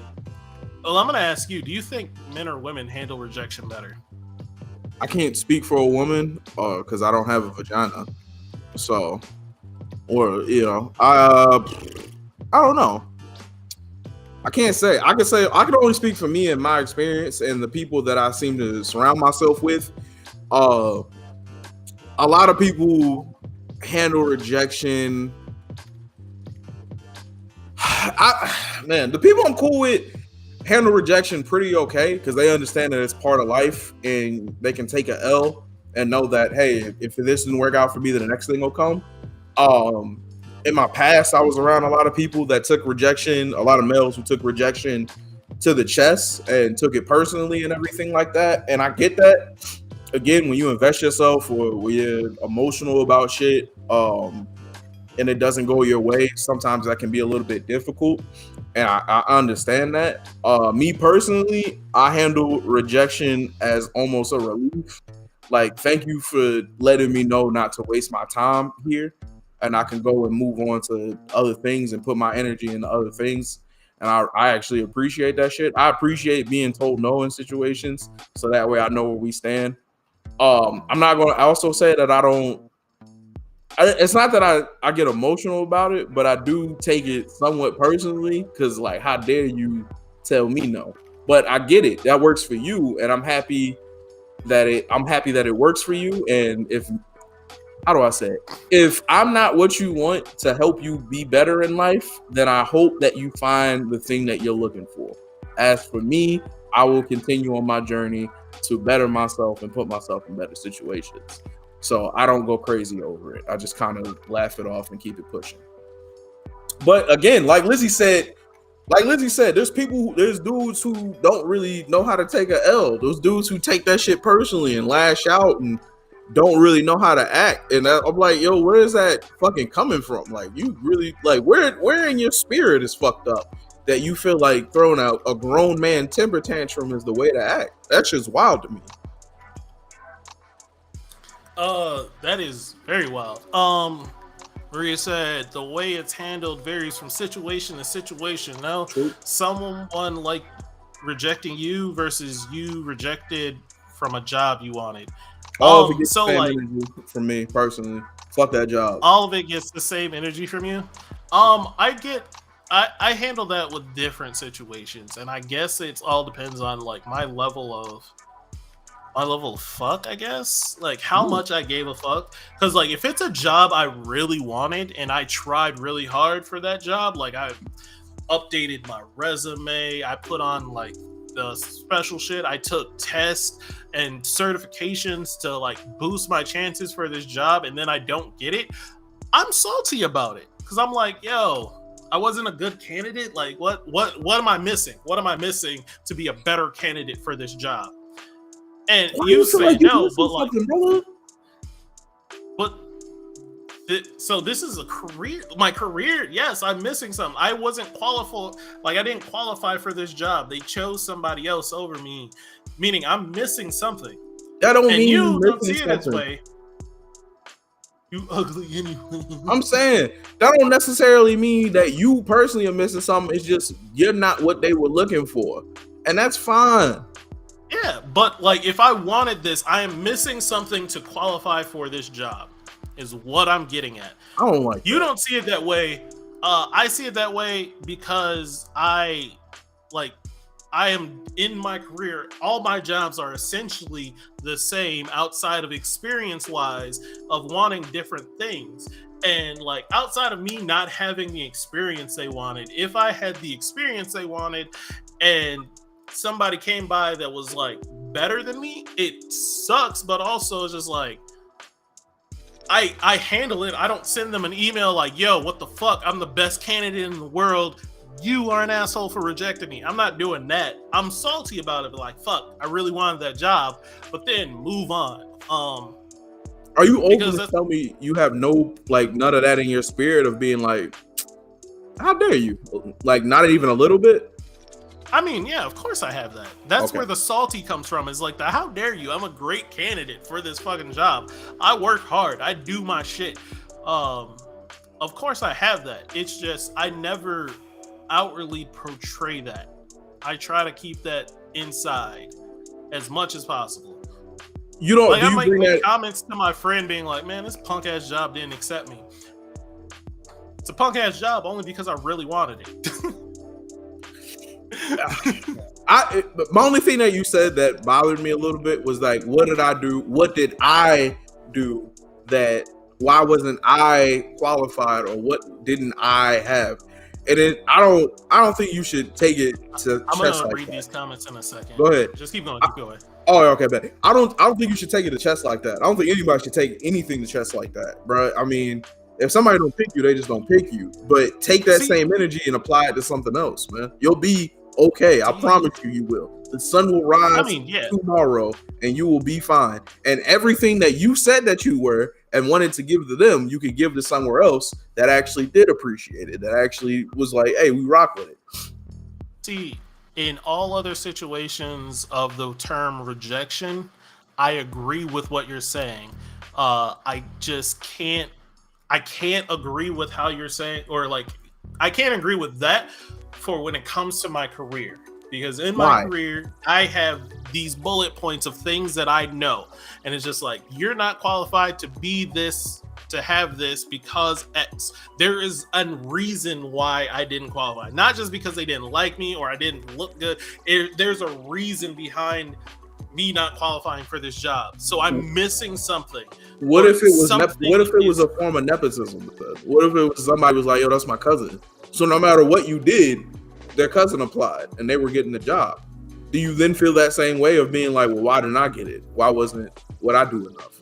well, I'm going to ask you, do you think men or women handle rejection better? I can't speak for a woman because I don't have a vagina. So, or, I don't know. I can't say. I can only speak for me and my experience and the people that I seem to surround myself with. A lot of people handle rejection. The people I'm cool with handle rejection pretty okay because they understand that it's part of life and they can take a L and know that, hey, if this didn't work out for me, then the next thing will come. In my past, I was around a lot of people that took rejection, a lot of males who took rejection to the chest and took it personally and everything like that. And I get that. Again, when you invest yourself or when you're emotional about shit, and it doesn't go your way, sometimes that can be a little bit difficult. And I understand that. Me personally, I handle rejection as almost a relief. Like, thank you for letting me know not to waste my time here. And I can go and move on to other things and put my energy into other things. And I actually appreciate that shit. I appreciate being told no in situations. So that way I know where we stand. I'm not going to also say that it's not that I get emotional about it, but I do take it somewhat personally because, like, how dare you tell me no? But I get it. That works for you. And I'm happy that it works for you. And how do I say it? If I'm not what you want to help you be better in life, then I hope that you find the thing that you're looking for. As for me, I will continue on my journey to better myself and put myself in better situations. So I don't go crazy over it. I just kind of laugh it off and keep it pushing. But again, like Lizzie said, there's dudes who don't really know how to take a L. Those dudes who take that shit personally and lash out and don't really know how to act. And I'm like, yo, where is that fucking coming from? Like, you really, like, where in your spirit is fucked up that you feel like throwing out a grown man temper tantrum is the way to act? That's just wild to me. That is very wild. Maria said the way it's handled varies from situation to situation. Now, someone like rejecting you versus you rejected from a job you wanted. All of it gets the same energy from me personally. Fuck that job. All of it gets the same energy from you. I handle that with different situations, and I guess it all depends on, like, my level of fuck, I guess. Like, how much I gave a fuck. Because, like, if it's a job I really wanted and I tried really hard for that job, like, I updated my resume, I put on, like, the special shit, I took tests and certifications to, like, boost my chances for this job, and then I don't get it, I'm salty about it. Because I'm like, yo, I wasn't a good candidate. Like, what am I missing? What am I missing to be a better candidate for this job? And you say no, but like, so this is a career. My career, yes, I'm missing something. I wasn't qualified. Like, I didn't qualify for this job. They chose somebody else over me, meaning I'm missing something. That don't mean you don't see it this way. You ugly anyway. I'm saying that don't necessarily mean that you personally are missing something. It's just you're not what they were looking for, and that's fine. Yeah, but like, if I wanted this, I am missing something to qualify for this job, is what I'm getting at. I don't like you. Don't see it that way. I see it that way because I am in my career. All my jobs are essentially the same outside of experience wise of wanting different things. And like, outside of me not having the experience they wanted, if I had the experience they wanted and somebody came by that was like better than me, it sucks, but also it's just like, I handle it. I don't send them an email like, yo, what the fuck? I'm the best candidate in the world. You are an asshole for rejecting me. I'm not doing that. I'm salty about it, but like, fuck, I really wanted that job, but then move on. Are you open Because to tell me you have no, like, none of that in your spirit of being like, how dare you? Like, not even a little bit? I mean, yeah, of course I have that. That's Okay. where the salty comes from. Is like the how dare you? I'm a great candidate for this fucking job. I work hard. I do my shit. Of course I have that. It's just I never outwardly portray that. I try to keep that inside as much as possible. You don't, Like do I you might bring make that? comments to my friend being like, man, this punk ass job didn't accept me. It's a punk ass job only because I really wanted it. My only thing that you said that bothered me a little bit was like, what did I do? What did I do that? Why wasn't I qualified, or what didn't I have? And then I don't think you should take it to I'm chest gonna like read that. these comments in a second. Go ahead. Just keep going. Keep going. Oh, okay, bet. I don't think you should take it to chest like that. I don't think anybody should take anything to chest like that, bro. I mean, if somebody don't pick you, they just don't pick you. But take that same energy and apply it to something else, man. You'll be okay. I promise you will. The sun will rise tomorrow, and you will be fine. And everything that you said that you were and wanted to give to them, you could give to somewhere else that actually did appreciate it. That actually was like, hey, we rock with it. See, in all other situations of the term rejection, I agree with what you're saying. I just can't agree with how you're saying, or like, I can't agree with that for when it comes to my career. Because in my career, I have these bullet points of things that I know. And it's just like, you're not qualified to be this, to have this because X. There is a reason why I didn't qualify. Not just because they didn't like me or I didn't look good. There's a reason behind me not qualifying for this job. So I'm missing something. What if it was what if it was a form of nepotism? What if it was somebody was like, yo, that's my cousin. So no matter what you did, their cousin applied and they were getting the job. Do you then feel that same way of being like, well, why didn't I get it? Why wasn't what I do enough?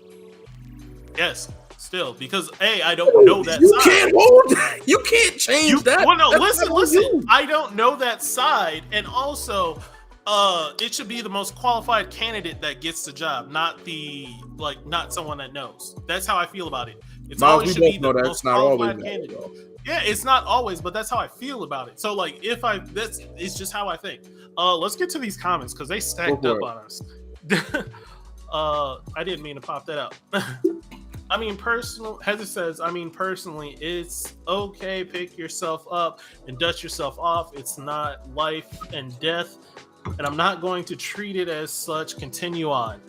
Yes, still, because I don't know that you side. Can't hold that. You can't change that. Well, no, listen. I don't know that side, and also, it should be the most qualified candidate that gets the job, not someone that knows. That's how I feel about it. It's always should be the most qualified candidate. Yeah, it's not always, but that's how I feel about it. So, like, it's just how I think. Let's get to these comments because they stacked up on us. I didn't mean to pop that out. I mean, Heather says, personally, it's okay. Pick yourself up and dust yourself off. It's not life and death. And I'm not going to treat it as such. Continue on.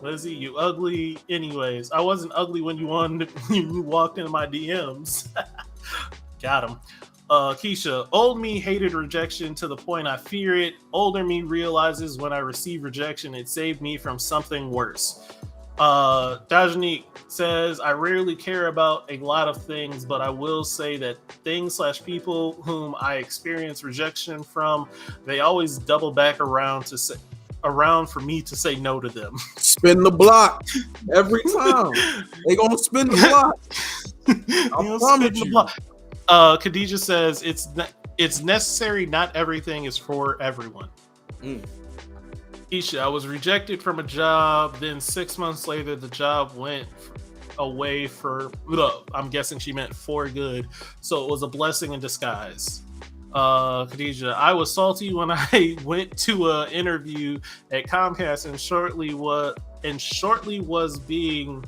Lizzie, you ugly. Anyways, I wasn't ugly when you walked into my DMs. Got him. Keisha, old me hated rejection to the point I fear it. Older me realizes when I receive rejection, it saved me from something worse. Dajanique says, I rarely care about a lot of things, but I will say that things/people whom I experience rejection from, they always double back around for me to say no to them. Spin the block every time. They gonna spin the block. I promise you. Khadijah says it's necessary. Not everything is for everyone. Isha, I was rejected from a job. Then 6 months later, the job went away I'm guessing she meant for good. So it was a blessing in disguise. Khadijah, I was salty when I went to an interview at Comcast and shortly was being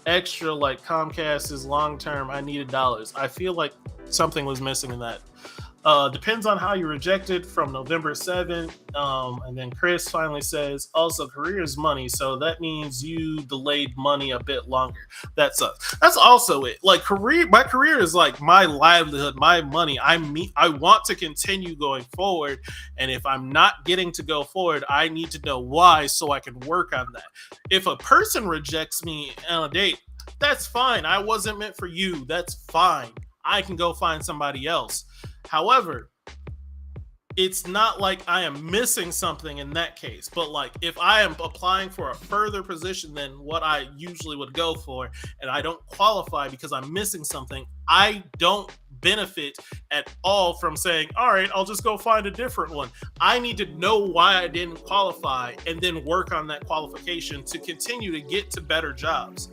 extra like Comcast is long term. I needed dollars. I feel like something was missing in that. Depends on how you rejected from November 7th. And then Chris finally says, also career is money. So that means you delayed money a bit longer. That sucks. That's also it. Like my career is like my livelihood, my money. I want to continue going forward. And if I'm not getting to go forward, I need to know why so I can work on that. If a person rejects me on a date, that's fine. I wasn't meant for you. That's fine. I can go find somebody else. However, it's not like I am missing something in that case. But like if I am applying for a further position than what I usually would go for and I don't qualify because I'm missing something, I don't benefit at all from saying, all right, I'll just go find a different one. I need to know why I didn't qualify and then work on that qualification to continue to get to better jobs.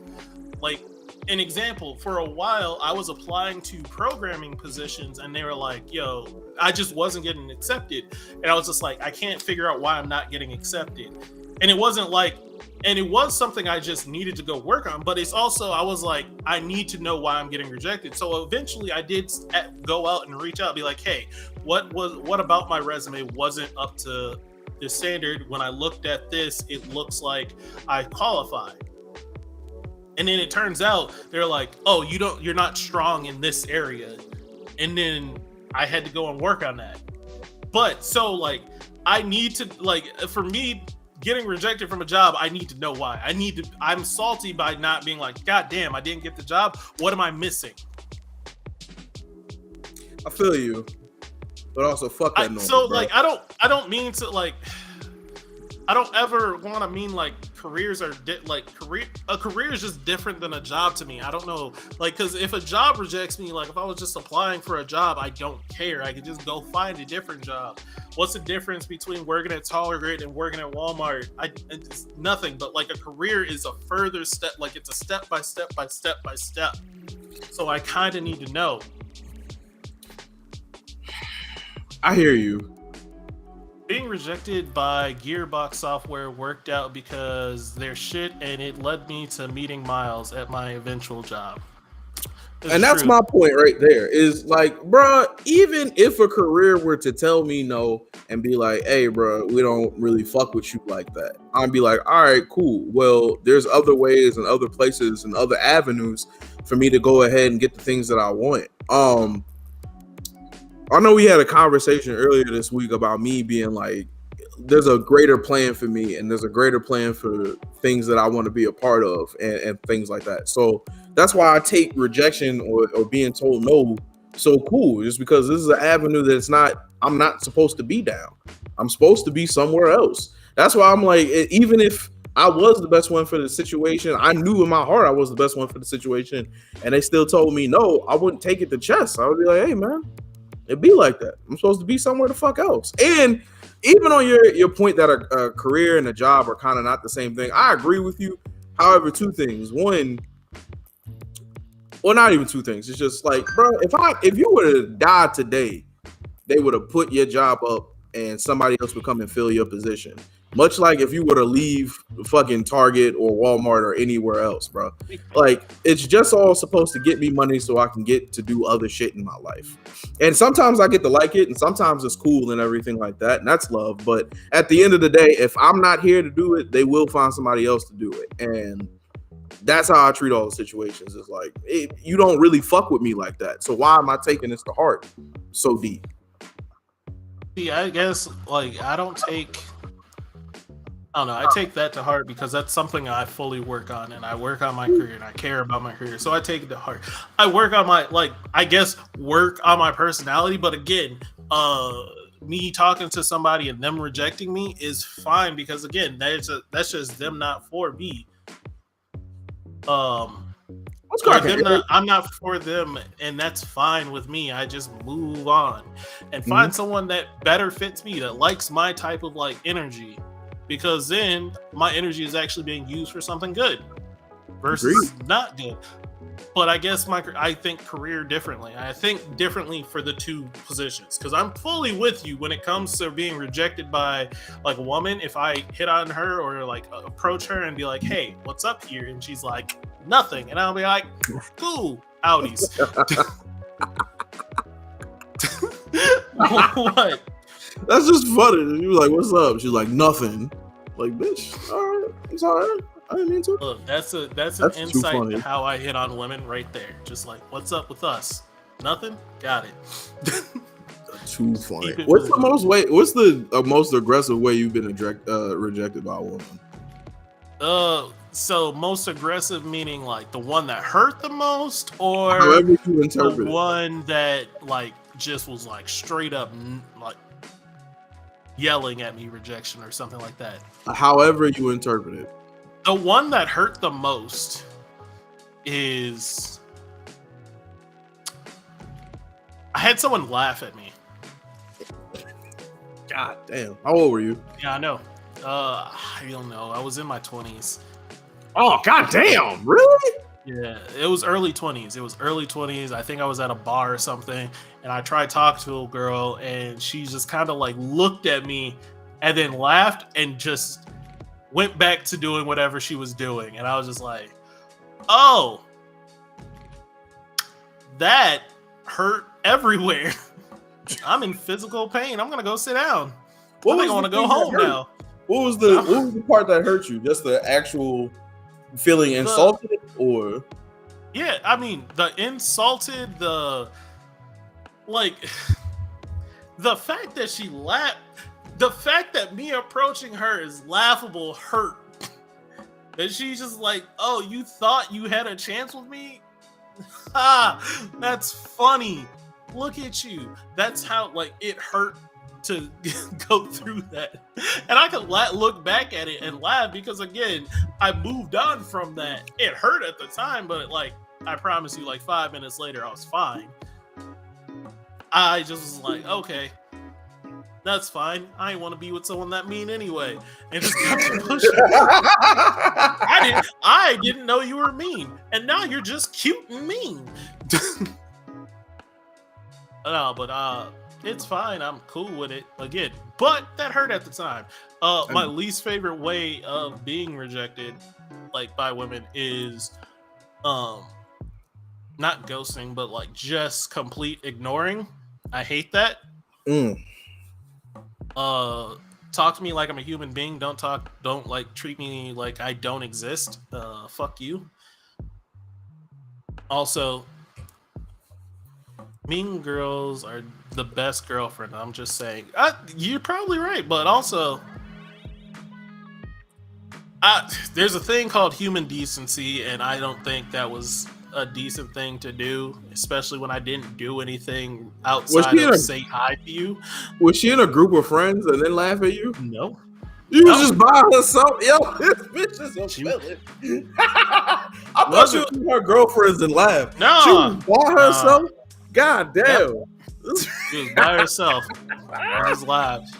Like, an example, for a while, I was applying to programming positions and they were like, yo, I just wasn't getting accepted. And I was just like, I can't figure out why I'm not getting accepted. And it wasn't like, and it was something I just needed to go work on, but it's also, I was like, I need to know why I'm getting rejected. So eventually I did go out and reach out, be like, hey, what about my resume wasn't up to the standard? When I looked at this, it looks like I qualified. And then it turns out they're like, oh, you're not strong in this area. And then I had to go and work on that. But so like, I need to, like, for me, getting rejected from a job, I need to know why. I'm salty by not being like, God damn, I didn't get the job. What am I missing? I feel you, but also fuck that noise. So bro. Like, I don't mean to like, I don't ever want to mean like careers are a career is just different than a job to me. I don't know, like, because if a job rejects me, like if I was just applying for a job, I don't care. I could just go find a different job. What's the difference between working at Target and working at Walmart? It's nothing. But like a career is a further step. Like it's a step by step by step by step. So I kind of need to know. I hear you. Being rejected by Gearbox Software worked out because they're shit, and it led me to meeting Miles at my eventual job. And that's my point right there. Is like, bro, even if a career were to tell me no and be like, hey, bro, we don't really fuck with you like that, I'd be like, all right, cool. Well, there's other ways and other places and other avenues for me to go ahead and get the things that I want. I know we had a conversation earlier this week about me being like, there's a greater plan for me and there's a greater plan for things that I want to be a part of and things like that. So that's why I take rejection or being told no so cool, just because this is an avenue that I'm not supposed to be down. I'm supposed to be somewhere else. That's why I'm like, even if I was the best one for the situation, I knew in my heart I was the best one for the situation, and they still told me no, I wouldn't take it to chest. I would be like, hey, man, it'd be like that. I'm supposed to be somewhere the fuck else. And even on your point that a career and a job are kind of not the same thing, I agree with you. However, two things. One, well, not even two things. It's just like, bro, if you were to die today, they would have put your job up and somebody else would come and fill your position. Much like if you were to leave fucking Target or Walmart or anywhere else, bro. Like, it's just all supposed to get me money so I can get to do other shit in my life. And sometimes I get to like it, and sometimes it's cool and everything like that, and that's love. But at the end of the day, if I'm not here to do it, they will find somebody else to do it. And that's how I treat all the situations. It's like, you don't really fuck with me like that. So why am I taking this to heart so deep? See, I guess, like, I don't know. I take that to heart because that's something I fully work on, and I work on my career, and I care about my career. So I take it to heart. I work on work on my personality. But again, me talking to somebody and them rejecting me is fine because again, that's just them not for me. I'm not for them, and that's fine with me. I just move on and find someone that better fits me, that likes my type of like energy. Because then my energy is actually being used for something good versus not good. But I guess I think career differently. I think differently for the two positions. Because I'm fully with you when it comes to being rejected by like a woman. If I hit on her or like approach her and be like, hey, what's up here? And she's like, nothing. And I'll be like, cool, outies. What? That's just funny. You were like, what's up? She's like, nothing. Like, bitch, all right, it's all right. I didn't mean to. Look, that's an insight into how I hit on women right there. Just like, what's up with us? Nothing? Got it. Too funny. What's the most aggressive way you've been rejected by a woman? So most aggressive meaning like the one that hurt the most, or however you interpret the one that like just was like straight up like yelling at me rejection or something like that. However you interpret it. The one that hurt the most is I had someone laugh at me. God damn. How old were you? Yeah, I know. I don't know. I was in my 20s. Oh, god damn. Really? Yeah, it was early 20s. I think I was at a bar or something, and I tried talking to a girl, and she just kind of like looked at me and then laughed and just went back to doing whatever she was doing. And I was just like, oh, that hurt everywhere. I'm in physical pain. I'm going to go sit down. I think I want to go home now. What was the part that hurt you? Just the actual feeling insulted, or? Yeah, I mean, the insulted, the fact that she laughed, the fact that me approaching her is laughable hurt. And she's just like, oh, you thought you had a chance with me? That's funny. Look at you. That's how, like, it hurt to go through that. And I could look back at it and laugh because, again, I moved on from that. It hurt at the time, but, like, I promise you, like, 5 minutes later, I was fine. I just was like, okay, that's fine. I didn't want to be with someone that mean anyway. And just kept pushing. I didn't know you were mean. And now you're just cute and mean. No, but it's fine. I'm cool with it again. But that hurt at the time. My least favorite way of being rejected, like, by women is not ghosting, but like just complete ignoring. I hate that. Talk to me like I'm a human being. Don't like treat me like I don't exist. Fuck you. Also, mean girls are the best girlfriend. I'm just saying. You're probably right, but also, there's a thing called human decency, and I don't think that was a decent thing to do, especially when I didn't do anything outside of say hi to you. Was she in a group of friends and then laugh at you? No. You was just by herself. Yo, this bitch is a villain. I thought she was with her girlfriends and laughed. No. She was by herself? God damn. Yep. She was by herself. I just laughed.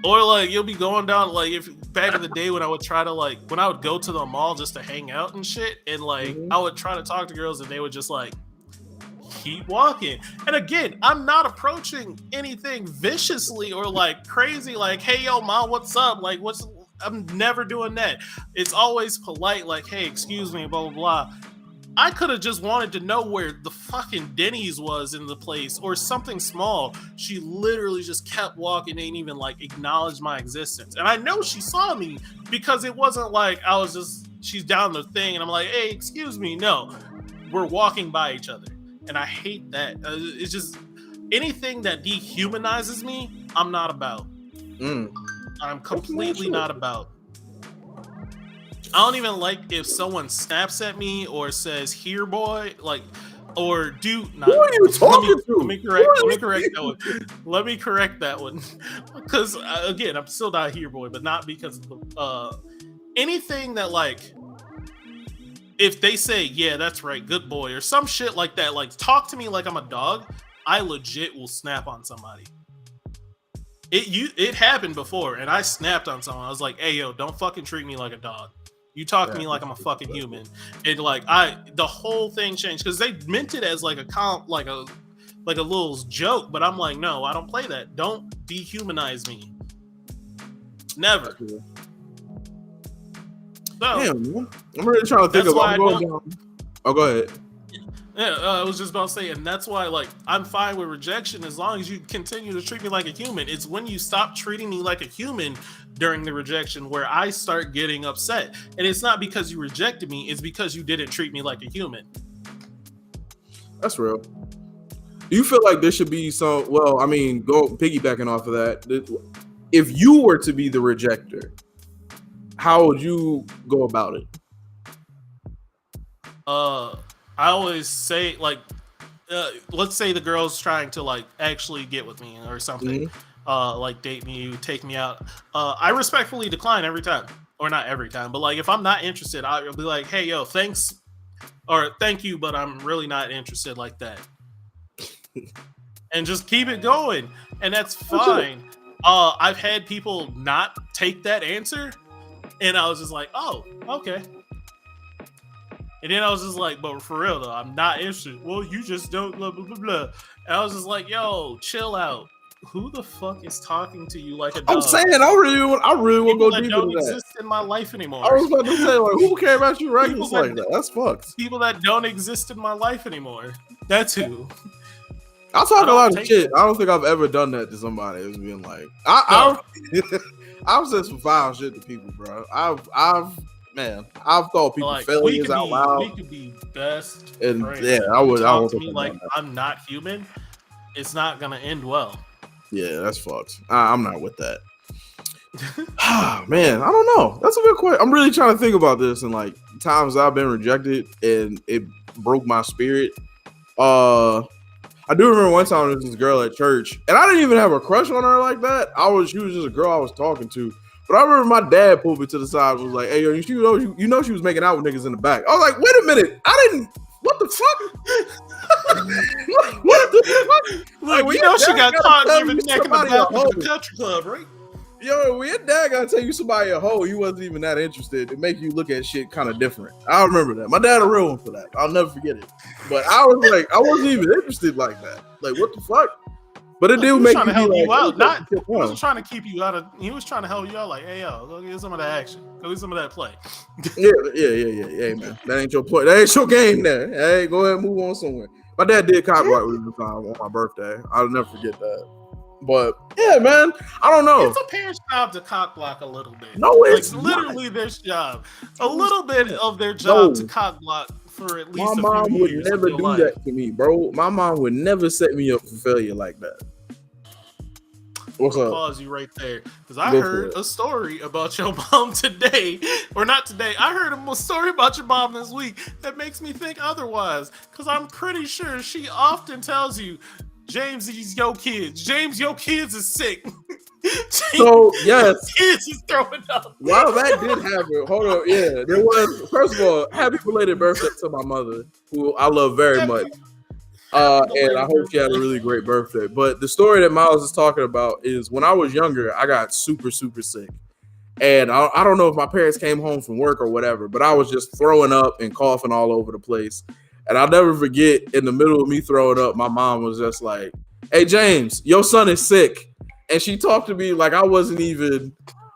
Or like you'll be going down, like, if back in the day when I would try to, like, when I would go to the mall just to hang out and shit, and like I would try to talk to girls and they would just like keep walking. And again, I'm not approaching anything viciously or like crazy, like, hey yo mom, what's up? Like, I'm never doing that. It's always polite, like, hey, excuse me, blah blah blah. I could have just wanted to know where the fucking Denny's was in the place or something small. She literally just kept walking, didn't even like acknowledge my existence. And I know she saw me because it wasn't like I was just, she's down the thing and I'm like, hey, excuse me. No, we're walking by each other. And I hate that. It's just anything that dehumanizes me, I'm not about. I'm completely not about. I don't even like if someone snaps at me or says "here, boy," like, or do not. Who are you talking to? Let me correct that one. Let me correct that one, because again, I'm still not "here, boy," but not because of anything that, like, if they say "yeah, that's right, good boy" or some shit like that, like talk to me like I'm a dog, I legit will snap on somebody. It happened before, and I snapped on someone. I was like, "Hey, yo, don't fucking treat me like a dog. You talk to me like I'm a fucking human." And like the whole thing changed because they meant it as like a little joke, but I'm like, no, I don't play that. Don't dehumanize me. Never. So, damn, man. I'm really trying to think of. Oh, go ahead. Yeah, I was just about to say, and that's why, like, I'm fine with rejection as long as you continue to treat me like a human. It's when you stop treating me like a human during the rejection where I start getting upset. And it's not because you rejected me, it's because you didn't treat me like a human. That's real. Do you feel like there should be some, well, I mean, go piggybacking off of that, if you were to be the rejecter, how would you go about it? I always say, like, let's say the girl's trying to, like, actually get with me or something, like date me, take me out. I respectfully decline every time, or not every time, but like if I'm not interested, I'll be like, hey, yo, thanks, or thank you, but I'm really not interested, like that. and just keep it going, and that's fine. I've had people not take that answer, and I was just like, oh, okay. And then I was just like, but for real though, I'm not interested. Well, you just don't blah blah blah blah. And I was just like, yo, chill out. Who the fuck is talking to you like a dog? I'm saying I really want to go deeper don't into that. exist in my life anymore. I was about to say, like, who care about you reckless like that? That's fucked. People that don't exist in my life anymore. That's who. I talk a lot of shit. I don't think I've ever done that to somebody. It's been like, I've said some foul shit to people, bro. I've called people like, failures out loud. We could be best and friends. yeah, I would. Talk to me like I'm not human. It's not gonna end well. Yeah, that's fucked. I'm not with that. Man, I don't know. That's a good question. I'm really trying to think about this and like times I've been rejected and it broke my spirit. I do remember one time there was this girl at church, and I didn't even have a crush on her like that. She was just a girl I was talking to. But I remember my dad pulled me to the side and was like, "Hey, yo, you know she was making out with niggas in the back." I was like, "Wait a minute, I didn't. What the fuck? what the fuck?" Like, we know she got caught giving neck in the back of the country club, right? Yo, when your dad gotta tell you somebody a hoe, he wasn't even that interested. It make you look at shit kind of different. I remember that. My dad a real one for that. I'll never forget it. But I was like, I wasn't even interested like that. Like, what the fuck? But it do make trying to help you out. He he wasn't trying to keep you out of. He was trying to help you out. Like, hey, yo, go get some of that action. Go get some of that play. Yeah. Hey, man, that ain't your play. That ain't your game. There. Hey, go ahead and move on somewhere. My dad did cock block with me on my birthday. I'll never forget that. But yeah, man, I don't know. It's a parent's job to cock block a little bit. No, it's like literally their job. A little bit of their job to cock block for at least. My mom would never do that to me, bro. My mom would never set me up for failure like that. What's up? Pause you right there, because I heard a story about your mom today, or not today. I heard a story about your mom this week that makes me think otherwise. Because I'm pretty sure she often tells you, James, these your kids. James, your kids is sick. So yes, kids is throwing up. Wow, that did happen. Hold on, yeah, there was. First of all, happy belated birthday to my mother, who I love very much. And I hope she had a really great birthday. But the story that Miles is talking about is when I was younger, I got super, super sick. And I don't know if my parents came home from work or whatever, but I was just throwing up and coughing all over the place. And I'll never forget, in the middle of me throwing up, my mom was just like, "Hey, James, your son is sick." And she talked to me like I wasn't even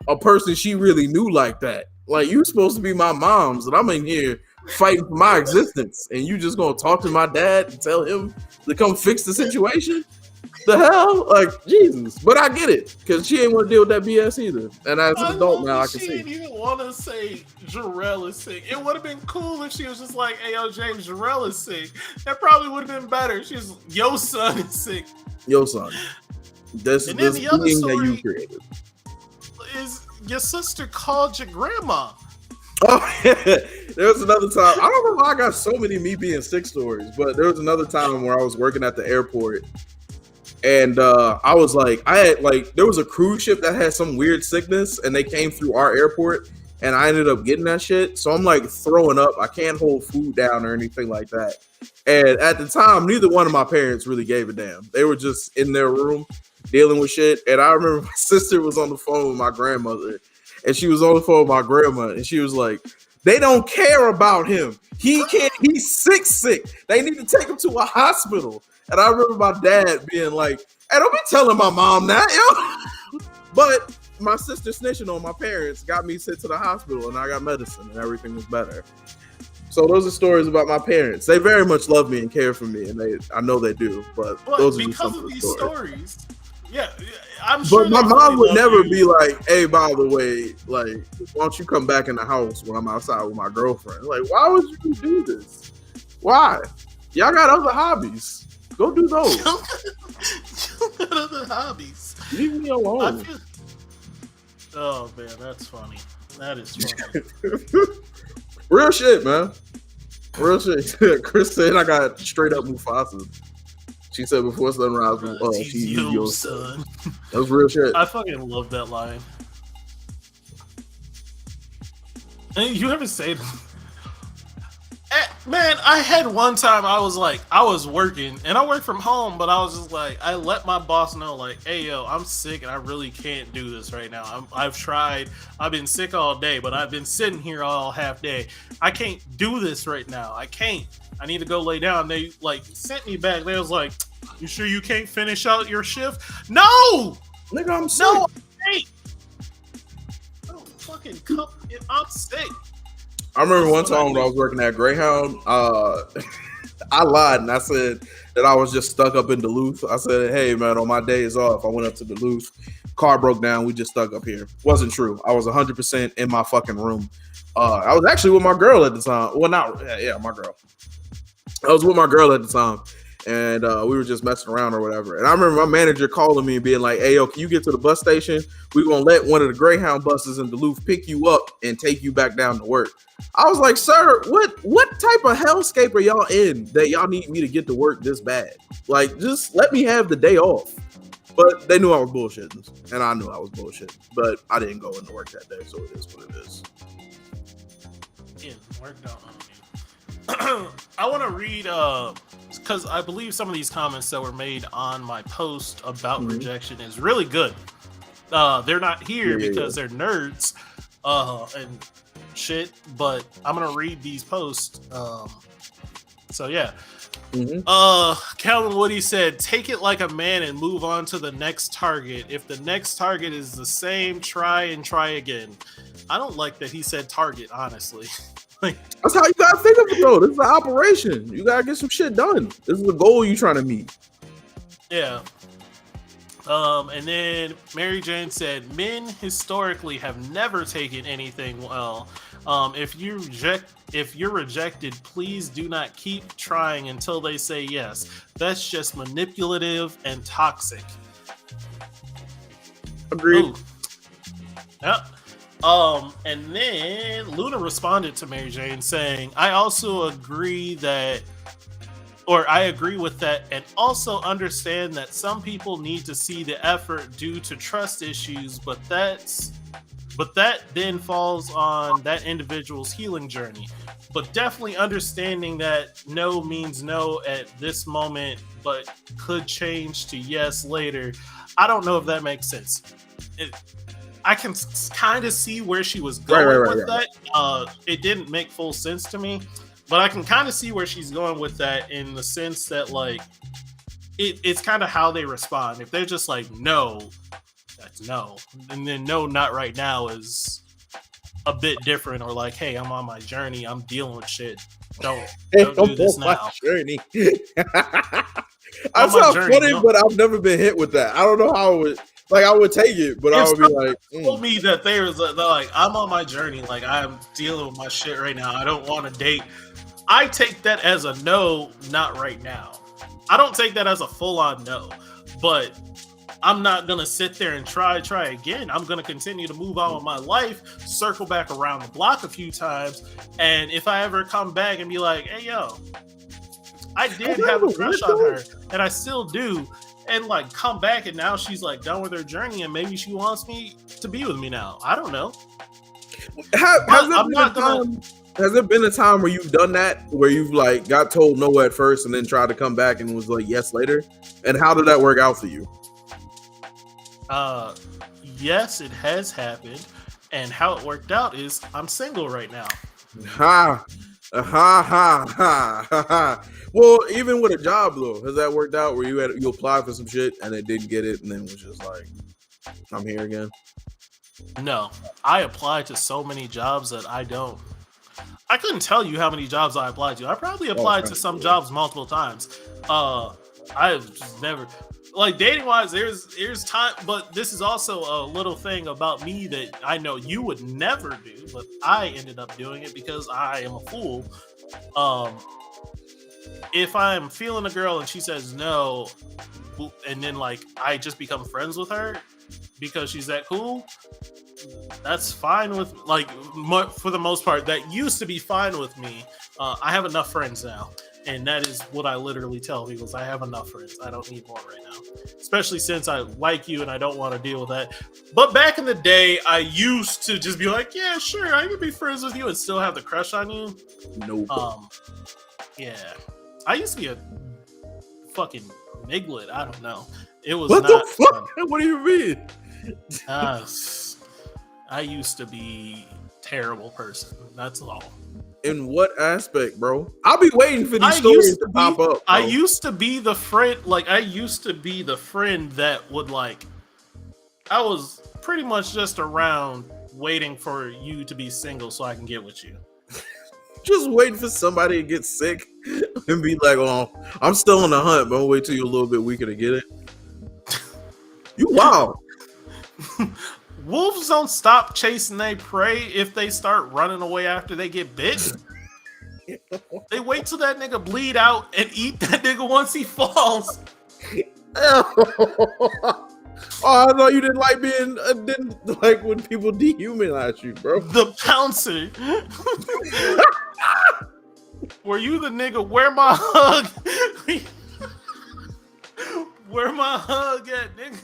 a person she really knew like that. Like, you're supposed to be my mom's, and I'm in here fighting for my existence, and you just gonna talk to my dad and tell him to come fix the situation? The hell? Like, Jesus. But I get it, because she ain't want to deal with that BS either. And as an adult now, I can see. She didn't even want to say Jarrell is sick. It would have been cool if she was just like, "Hey, yo, James, Jarrell is sick." That probably would have been better. She's, "Your son is sick." Your son. This being that you created. Is your sister called your grandma? Oh, yeah. There was another time. I don't know why I got so many me being sick stories, but there was another time where I was working at the airport, and I was like, there was a cruise ship that had some weird sickness, and they came through our airport, and I ended up getting that shit. So I'm like throwing up. I can't hold food down or anything like that. And at the time, neither one of my parents really gave a damn. They were just in their room dealing with shit. And I remember my sister was on the phone with my grandmother, and she was on the phone with my grandma, and she was like, "They don't care about him. He's sick. They need to take him to a hospital." And I remember my dad being like, "Hey, don't be telling my mom that, yo." But my sister snitching on my parents got me sent to the hospital, and I got medicine, and everything was better. So those are stories about my parents. They very much love me and care for me, and I know they do. But those are because some of these stories. Yeah, I'm sure. But my mom would never be like, "Hey, by the way, like, why don't you come back in the house when I'm outside with my girlfriend?" Like, why would you do this? Why? Y'all got other hobbies. Go do those. You got other hobbies. Leave me alone. Oh man, that's funny. That is funny. Real shit, man. Real shit. Chris said I got straight up Mufasa. She said before sunrise, she's your son. That was real shit. I fucking love that line. And you ever say Man, I had one time I was working and I work from home, but I was just like, I let my boss know, like, hey, yo, I'm sick and I really can't do this right now. I've tried, I've been sick all day, but I've been sitting here all half day. I can't do this right now. I can't. I need to go lay down. They like sent me back. They was like, you sure you can't finish out your shift? No! Nigga, I'm sick. No, I can't. I don't fucking come if I'm sick. I remember one time when I was working at Greyhound, I lied and I said that I was just stuck up in Duluth. I said, hey, man, on my days off, I went up to Duluth. Car broke down. We just stuck up here. Wasn't true. I was 100% in my fucking room. I was actually with my girl at the time. Well, my girl. I was with my girl at the time. And we were just messing around or whatever. And I remember my manager calling me and being like, hey, yo, can you get to the bus station? We're going to let one of the Greyhound buses in Duluth pick you up and take you back down to work. I was like, sir, what type of hellscape are y'all in that y'all need me to get to work this bad? Like, just let me have the day off. But they knew I was bullshitting. And I knew I was bullshitting. But I didn't go into work that day, so it is what it is. Yeah, worked out on me. I want to read... because I believe some of these comments that were made on my post about rejection is really good. They're not here because they're nerds and shit, but I'm gonna read these posts. So yeah. Calvin Woody said, take it like a man and move on to the next target. If the next target is the same, try and try again. I don't like that he said target, honestly. That's how you gotta think of it, though. This is an operation. You gotta get some shit done. This is the goal you're trying to meet. Yeah. And then Mary Jane said, men historically have never taken anything well. If you're rejected, please do not keep trying until they say yes. That's just manipulative and toxic. Agreed. Ooh. Yep. And then Luna responded to Mary Jane saying, I also agree that, or I agree with that, and also understand that some people need to see the effort due to trust issues, but that then falls on that individual's healing journey. But definitely understanding that no means no at this moment, but could change to yes later. I don't know if that makes sense. I can kind of see where she was going with that. It didn't make full sense to me, but I can kind of see where she's going with that in the sense that, like, it's kind of how they respond. If they're just like, no, that's no. And then no, not right now is a bit different. Or like, hey, I'm on my journey. I'm dealing with shit. Don't do this now. Journey. I sound funny, but I've never been hit with that. I don't know how it would... Like, I would take it, but I would be like... told me that they're like, I'm on my journey. Like, I'm dealing with my shit right now. I don't want to date. I take that as a no, not right now. I don't take that as a full-on no. But I'm not going to sit there and try again. I'm going to continue to move on with my life, circle back around the block a few times, and if I ever come back and be like, hey, yo, I did have a crush on her, and I still do, and like come back and now she's like done with her journey and maybe she wants me to be with me now. I don't know. Has there been a time where you've done that, where you've like got told no at first and then tried to come back and was like yes later? And how did that work out for you? Yes, it has happened. And how it worked out is I'm single right now. Well, even with a job though, has that worked out where you applied for some shit and they didn't get it and then was just like, I'm here again? No, I applied to so many jobs that I couldn't tell you how many jobs I applied to. I probably applied to some jobs multiple times. I've just never, like, dating wise, there's time, but this is also a little thing about me that I know you would never do, but I ended up doing it because I am a fool. If I'm feeling a girl and she says no, and then like I just become friends with her because she's that cool, that's fine with, like, for the most part. That used to be fine with me. I have enough friends now, And that is what I literally tell people is I have enough friends. I don't need more right now. Especially since I like you and I don't want to deal with that. But back in the day, I used to just be like, yeah, sure, I can be friends with you and still have the crush on you. Nope. Yeah. I used to be a fucking niglet. I don't know. It was what not the fuck? What do you mean? I used to be a terrible person. That's all. In what aspect, bro? I'll be waiting for these stories to pop up. I used to be the friend, that would like. I was pretty much just around waiting for you to be single so I can get with you. Just waiting for somebody to get sick and be like, "Oh, I'm still on the hunt, but I'll wait till you're a little bit weaker to get it." You wow. Wolves don't stop chasing their prey if they start running away after they get bit. They wait till that nigga bleed out and eat that nigga once he falls. Oh, I thought you didn't like when people dehumanize you, bro. The pouncer. Were you the nigga? Where my hug? Where my hug at, nigga?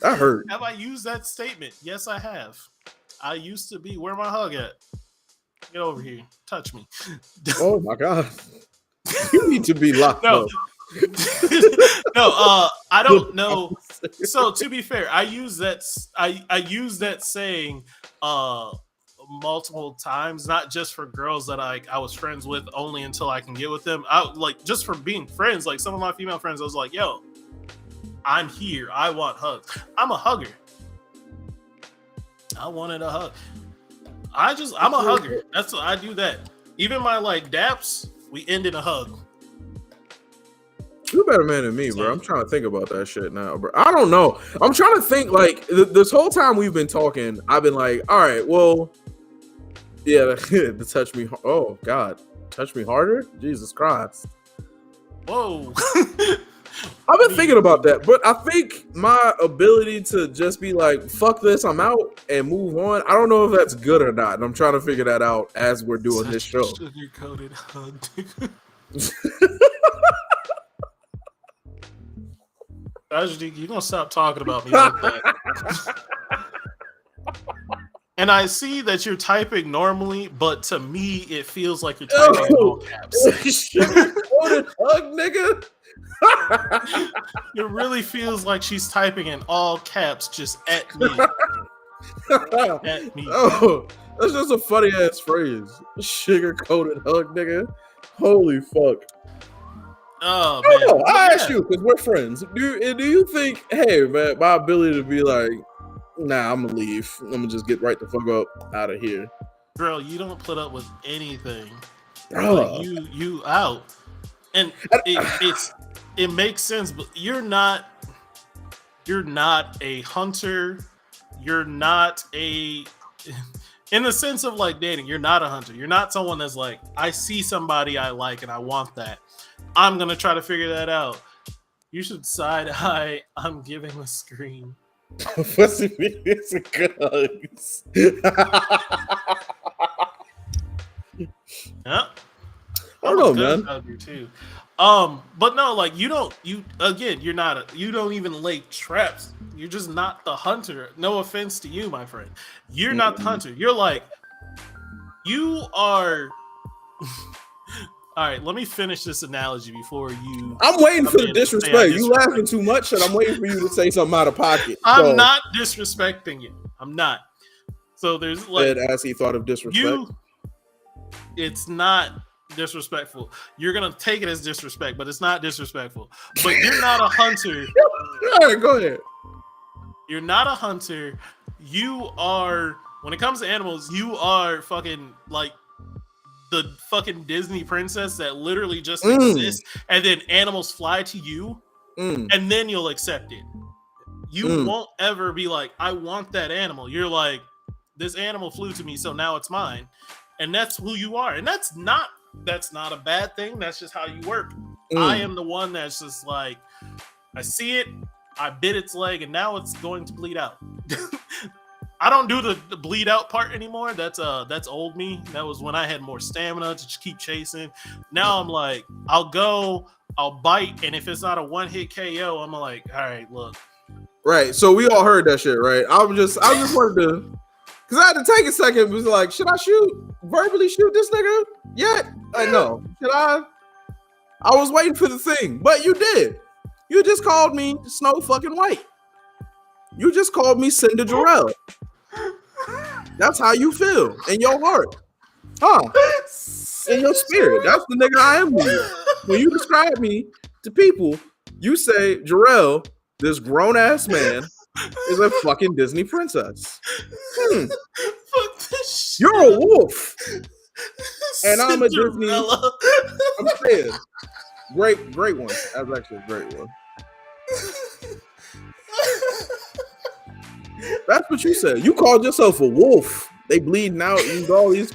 That hurt. Have I used that statement? Yes, I have. I used to be. Where my hug at? Get over here. Touch me. Oh my god. You need to be locked up. No, I don't know. So to be fair, I use that saying multiple times, not just for girls that I was friends with only until I can get with them. I like just for being friends, like some of my female friends, I was like, yo, I'm here. I want hugs. I'm a hugger. I wanted a hug. I'm a hugger. That's what I do that. Even my like daps, we end in a hug. You're a better man than me, bro. I'm trying to think about that shit now, bro. I don't know. I'm trying to think, like, this whole time we've been talking, I've been like, all right, well, yeah, the touch me. Oh, God. Touch me harder? Jesus Christ. Whoa. I've been thinking about that, but I think my ability to just be like, fuck this, I'm out, and move on, I don't know if that's good or not. And I'm trying to figure that out as we're doing this show. Sugar-coated hug. You're gonna stop talking about me like that. And I see that you're typing normally, but to me, it feels like you're typing in all caps. Sugar-coated hug, nigga. It really feels like she's typing in all caps, just at me. At me. Oh, that's just a funny ass phrase. Sugar-coated hug, nigga. Holy fuck. Oh, man. No, I asked you because we're friends. Do you think, hey, man, my ability to be like, nah, I'm gonna leave. I'm gonna just get right the fuck up out of here. Girl, you don't put up with anything. Bro. Like, you out. And it makes sense, but you're not a hunter. You're not in the sense of like dating, you're not a hunter. You're not someone that's like, I see somebody I like and I want that. I'm going to try to figure that out. You should side eye. I'm giving a scream. Pussy means guns. Yeah. I don't know, man. Too. But no, like you don't even lay traps. You're just not the hunter. No offense to you, my friend. You're not the hunter. You're like, you are. All right, let me finish this analogy before you. I'm waiting for the disrespect. You laughing too much, and I'm waiting for you to say something out of pocket. I'm not disrespecting you. I'm not. So there's like, as he thought of disrespect. It's not disrespectful. You're gonna take it as disrespect, but it's not disrespectful. But you're not a hunter. All right, go ahead. You're not a hunter. You are, when it comes to animals, you are fucking like the fucking Disney princess that literally just exists, and then animals fly to you, and then you'll accept it. You won't ever be like, I want that animal. You're like, this animal flew to me, so now it's mine. And that's who you are. And that's not a bad thing. That's just how you work. I am the one that's just like, I see it, I bit its leg, and now it's going to bleed out. I don't do the bleed out part anymore. That's old me. That was when I had more stamina to just keep chasing. Now I'm like, I'll bite, and if it's not a one hit KO, I'm like, all right, look. Right. So we all heard that shit, right? I just wanted to, because I had to take a second. It was like, should I verbally shoot this nigga yet? No. Should I? I was waiting for the thing, but you did. You just called me Snow fucking White. You just called me Cinder Jarrell. That's how you feel in your heart. Huh? In your spirit. That's the nigga I am to you. When you describe me to people, you say, Jarrell, this grown-ass man, is a fucking Disney princess. You're a wolf. And I'm a Disney. I'm saying. Great one. That's actually a great one. That's what you said. You called yourself a wolf. They bleeding out, use all these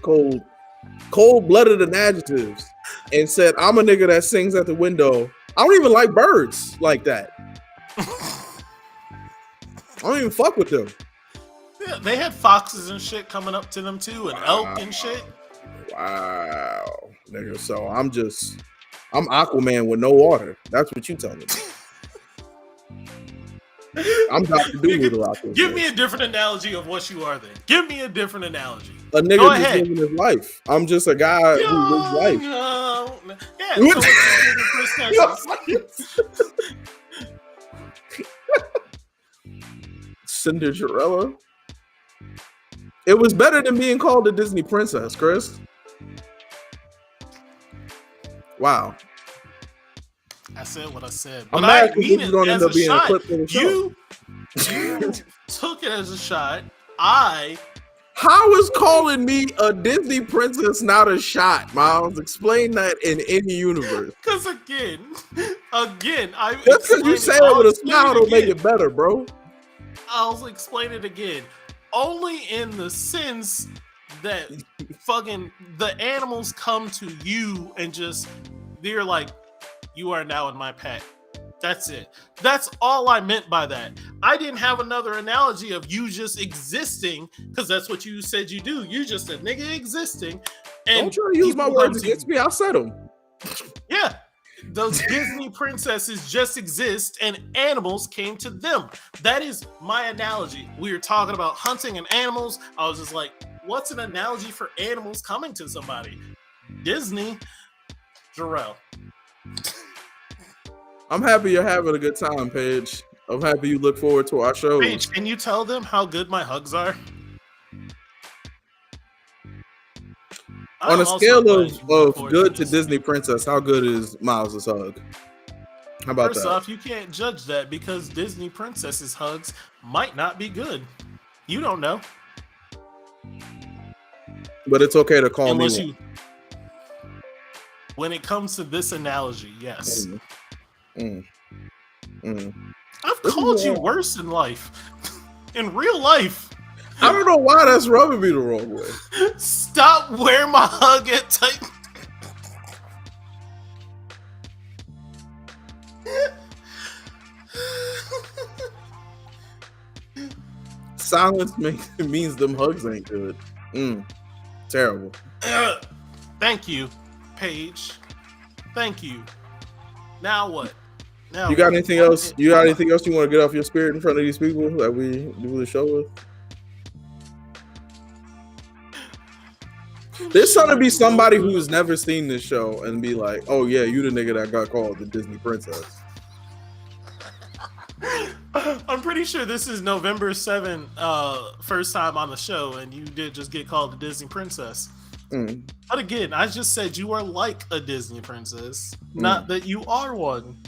cold-blooded adjectives, and said, I'm a nigga that sings at the window. I don't even like birds like that. I don't even fuck with them. Yeah, they had foxes and shit coming up to them too, and elk and shit. Wow, nigga. So I'm Aquaman with no water. That's what you telling me. I'm Dr. Doolittle out there. Give me a different analogy of what you are then. Give me a different analogy. A nigga just living his life. I'm just a guy who lives life. Yeah, Cinderella. It was better than being called a Disney princess, Chris. Wow. I said what I said. But I'm mad because this is going to end up being a clip for the show. You took it as a shot. How is calling me a Disney princess not a shot, Miles? Explain that in any universe. Because again, I just because you say it with a smile don't make it better, bro. I'll explain it again. Only in the sense that fucking the animals come to you and just they're like, you are now in my pack. That's it. That's all I meant by that. I didn't have another analogy of you just existing, because that's what you said you do. You just a nigga existing. And don't try to use my words against me. I said them. Yeah. Those Disney princesses just exist and animals came to them. That is my analogy. We were talking about hunting and animals. I was just like, what's an analogy for animals coming to somebody? Disney. Jarrell. I'm happy you're having a good time, Paige. I'm happy you look forward to our show. Paige, can you tell them how good my hugs are? On a scale of good to Disney princess, how good is Miles' hug? How about that? First off, you can't judge that because Disney princesses' hugs might not be good. You don't know. But it's okay to call me one. When it comes to this analogy, yes. I've called you worse in life. In real life. I don't know why that's rubbing me the wrong way. Stop where my hug at tight. Silence means them hugs ain't good. Terrible. Thank you, Paige. Thank you. Now what? Now you got anything else? You got anything else you want to get off your spirit in front of these people that we do the show with? There's gonna be somebody who's never seen this show and be like, "Oh yeah, you the nigga that got called the Disney princess." I'm pretty sure this is November 7th, first time on the show, and you did just get called the Disney princess. But again, I just said you are like a Disney princess, not that you are one.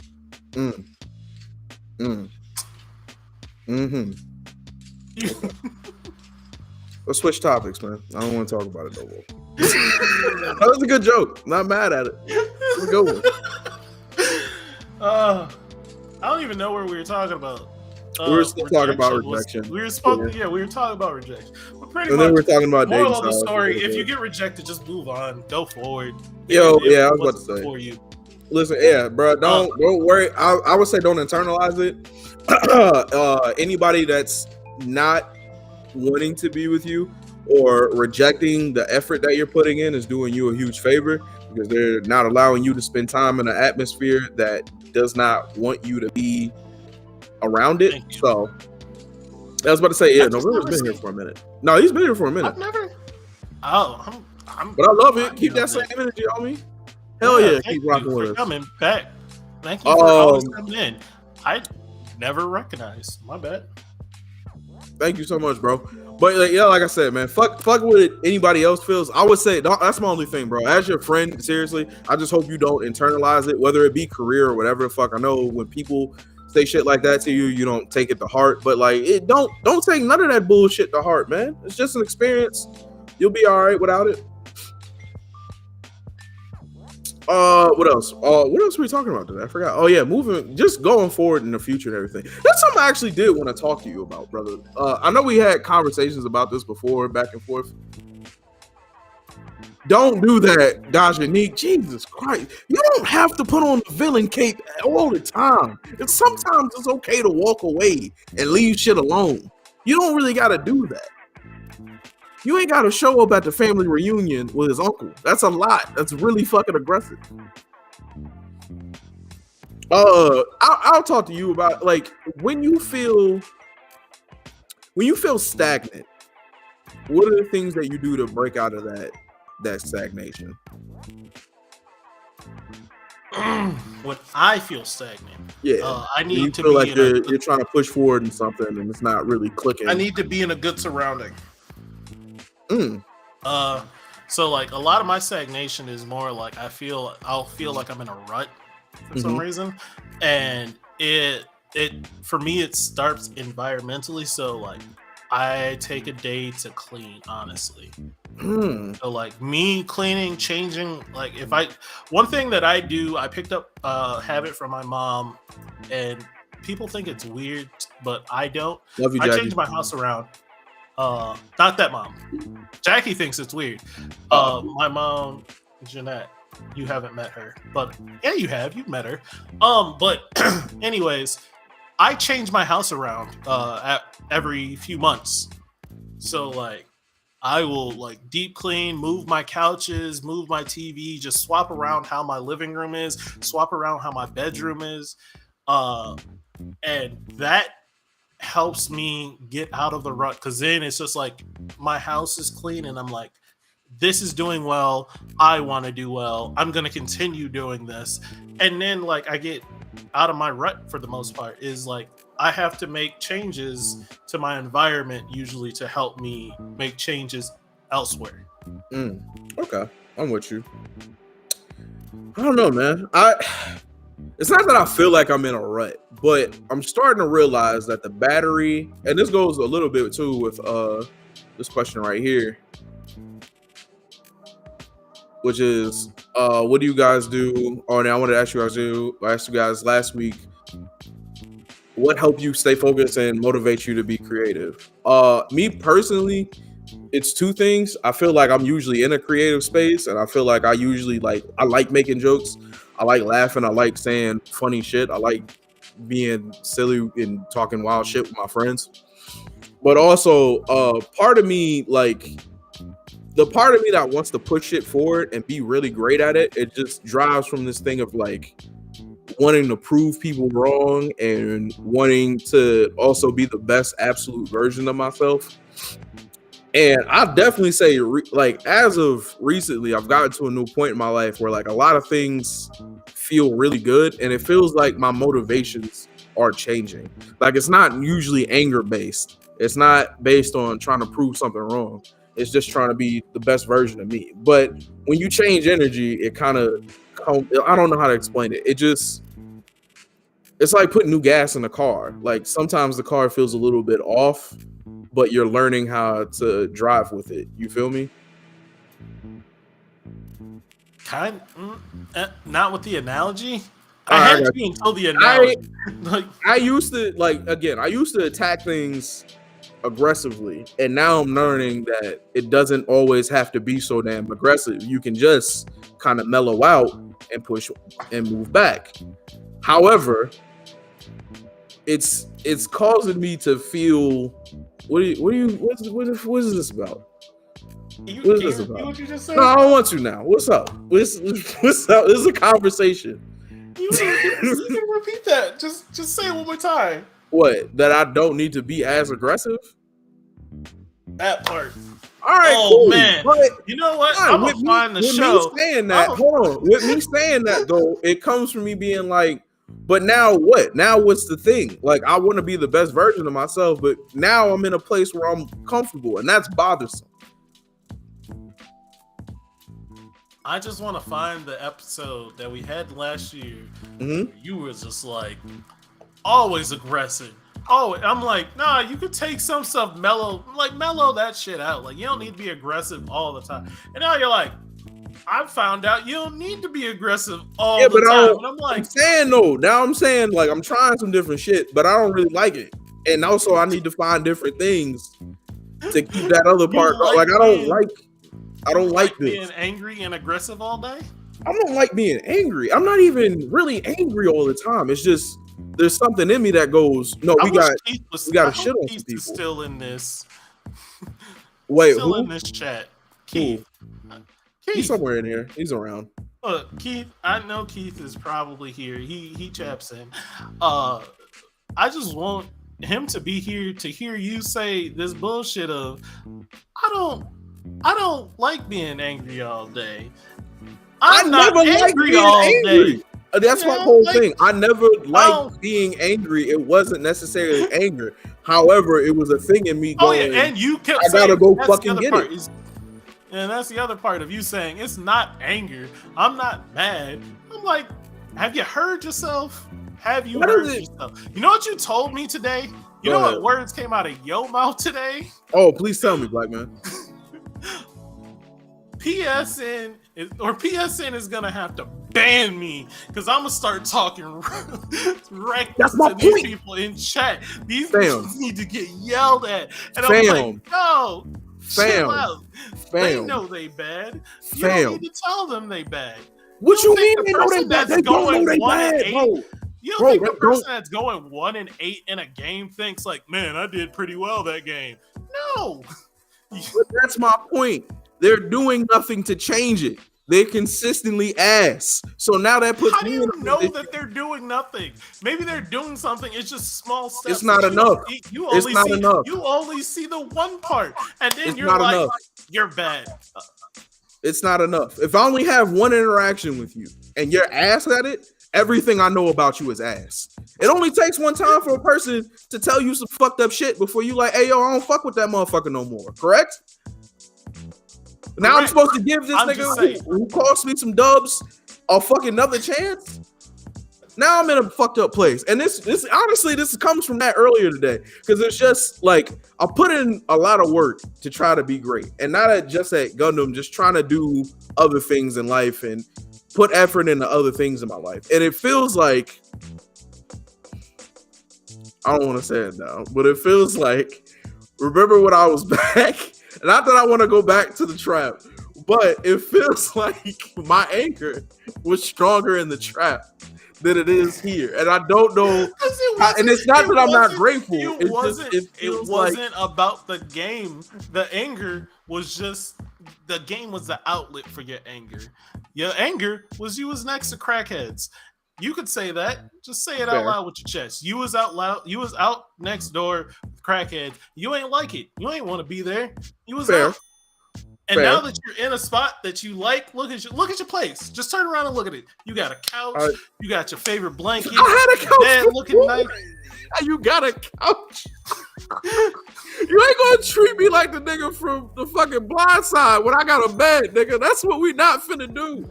Let's switch topics, man. I don't want to talk about it no more. That was a good joke. Not mad at it. It was a good one. I don't even know where we were talking about. We were still talking about rejection. We were talking about rejection. But pretty and much, then we're talking about dating moral of the story: if you get rejected, just move on. Go forward. I was about to say. For you. Listen, bro, don't worry. I would say don't internalize it. Anybody that's not wanting to be with you or rejecting the effort that you're putting in is doing you a huge favor, because they're not allowing you to spend time in an atmosphere that does not want you to be around it. So I was about to say, yeah, November's been here for a minute. No, he's been here for a minute. I've never. Oh, but I love it. Keep that same energy on me. Hell yeah, keep rocking with us. Coming back. Thank you for always coming in. I never recognized. My bad. Thank you so much, bro. But like I said, man, fuck what anybody else feels. I would say that's my only thing, bro. As your friend, seriously, I just hope you don't internalize it, whether it be career or whatever the fuck. I know when people say shit like that to you, you don't take it to heart, but like don't take none of that bullshit to heart, man. It's just an experience. You'll be all right without it. What else? What else were we talking about today? I forgot. Oh yeah, just going forward in the future and everything. That's something I actually did want to talk to you about, brother. I know we had conversations about this before, back and forth. Don't do that, Dajanique. Jesus Christ. You don't have to put on the villain cape all the time. Sometimes it's okay to walk away and leave shit alone. You don't really got to do that. You ain't got to show up at the family reunion with his uncle. That's a lot. That's really fucking aggressive. I'll talk to you about, like, when you feel stagnant, what are the things that you do to break out of that stagnation? When I feel stagnant, I need to feel be like you're trying to push forward in something and it's not really clicking. I need to be in a good surrounding. So like a lot of my stagnation is more like I'll feel like I'm in a rut for some reason, and it for me it starts environmentally. So like I take a day to clean, honestly. So like me cleaning, changing, like one thing that I do, I picked up a habit from my mom, and people think it's weird, but I don't. Love you, I Jackie. change my house around. Not that mom. Jackie thinks it's weird. My mom, Jeanette, you haven't met her, but yeah, you have. You've met her. But anyways, I change my house around every few months. So like, I will like deep clean, move my couches, move my TV, just swap around how my living room is, swap around how my bedroom is, and that helps me get out of the rut, because then it's just like my house is clean and I'm like, this is doing well, I want to do well, I'm gonna continue doing this, and then like I get out of my rut for the most part. Is like I have to make changes to my environment usually to help me make changes elsewhere. Okay, I'm with you. I don't know, man. It's not that I feel like I'm in a rut, but I'm starting to realize that the battery, and this goes a little bit too with this question right here, which is what do you guys do? Oh, now I wanted to ask you guys last week, what helped you stay focused and motivate you to be creative? Me personally, it's two things. I feel like I'm usually in a creative space, and I feel like I like making jokes. I like laughing. I like saying funny shit. I like being silly and talking wild shit with my friends. But also, part of me, like the part of me that wants to push shit forward and be really great at it, it just drives from this thing of like wanting to prove people wrong and wanting to also be the best absolute version of myself. And I definitely say, like, as of recently, I've gotten to a new point in my life where, like, a lot of things feel really good, and it feels like my motivations are changing. Like, it's not usually anger-based. It's not based on trying to prove something wrong. It's just trying to be the best version of me. But when you change energy, it kind of, I don't know how to explain it. It's like putting new gas in the car. Like, sometimes the car feels a little bit off, but you're learning how to drive with it. You feel me? Not with the analogy. I had you until the analogy. I used to attack things aggressively, and now I'm learning that it doesn't always have to be so damn aggressive. You can just kind of mellow out and push and move back. However, it's causing me to feel. What is this about? What is this about? What you just said? No, I don't want to now. What's up? What's up? This is a conversation. You can repeat that. Just say it one more time. What? That I don't need to be as aggressive? That part. All right, oh cool. Man, but you know what? I'm gonna find the show. Me saying that, hold on. With me saying that though, it comes from me being like, but now what? Now what's the thing? Like, I want to be the best version of myself, but now I'm in a place where I'm comfortable, and that's bothersome. I just want to find the episode that we had last year. Mm-hmm. You were just like always aggressive. Oh, I'm like, nah, you could take some stuff mellow that shit out. Like, you don't need to be aggressive all the time. And now you're like, I found out you don't need to be aggressive all the time. And I'm like, I'm saying no. Now I'm saying like I'm trying some different shit, but I don't really like it. And also I need to find different things to keep that other part. Like I don't like this. Being angry and aggressive all day? I don't like being angry. I'm not even really angry all the time. It's just there's something in me that goes, no, we got to shit on some people. Still in this. Wait, still who? In this chat. Keith. He's somewhere in here. He's around. Look, Keith, I know Keith is probably here. He chaps in. I just want him to be here to hear you say this bullshit of I don't like being angry all day. I'm not never angry all day. That's my whole thing. I never liked being angry. It wasn't necessarily anger. However, it was a thing in me going, and you kept I gotta go fucking get it. And that's the other part of you saying, it's not anger. I'm not mad. I'm like, have you heard yourself? Have you heard yourself? You know what you told me today? You know what words came out of your mouth today? Oh, please tell me, black man. PSN is gonna have to ban me because I'm gonna start talking reckless to these people in chat. These people need to get yelled at, and I'm like, no, chill out. They know they bad. You don't need to tell them they bad. What you mean they know they bad? They don't know they bad, bro. You don't think the person that's going 1-8 in a game thinks like, man, I did pretty well that game? No. But that's my point. They're doing nothing to change it. They're consistently ass. So now that puts me in a position. How do you know that they're doing nothing? Maybe they're doing something. It's just small steps. It's not enough. It's not enough. You only see the one part, and then you're like, you're bad. It's not enough. If I only have one interaction with you and you're ass at it, everything I know about you is ass. It only takes one time for a person to tell you some fucked up shit before you like, hey, yo, I don't fuck with that motherfucker no more. Correct? Now I'm supposed to give this nigga who cost me some dubs a fucking another chance? Now I'm in a fucked up place. And this honestly, this comes from that earlier today. Because it's just like, I put in a lot of work to try to be great. And not just at Gundam, just trying to do other things in life and put effort into other things in my life. And it feels like, I don't want to say it now, but it feels like, remember when I was back? Not that I want to go back to the trap, but it feels like my anger was stronger in the trap than it is here. And I don't know. And it's not that I'm not grateful. It wasn't about the game. The anger was just, the game was the outlet for your anger. Your anger was you was next to crackheads. You could say that. Just say it out loud with your chest. You was out next door with crackhead. You ain't like it. You ain't want to be there. You was out. And now that you're in a spot that you like, look at your place. Just turn around and look at it. You got a couch. You got your favorite blanket. I had a couch. Bed looking nice. You got a couch. You ain't gonna treat me like the nigga from the fucking Blind Side when I got a bed, nigga. That's what we not finna do.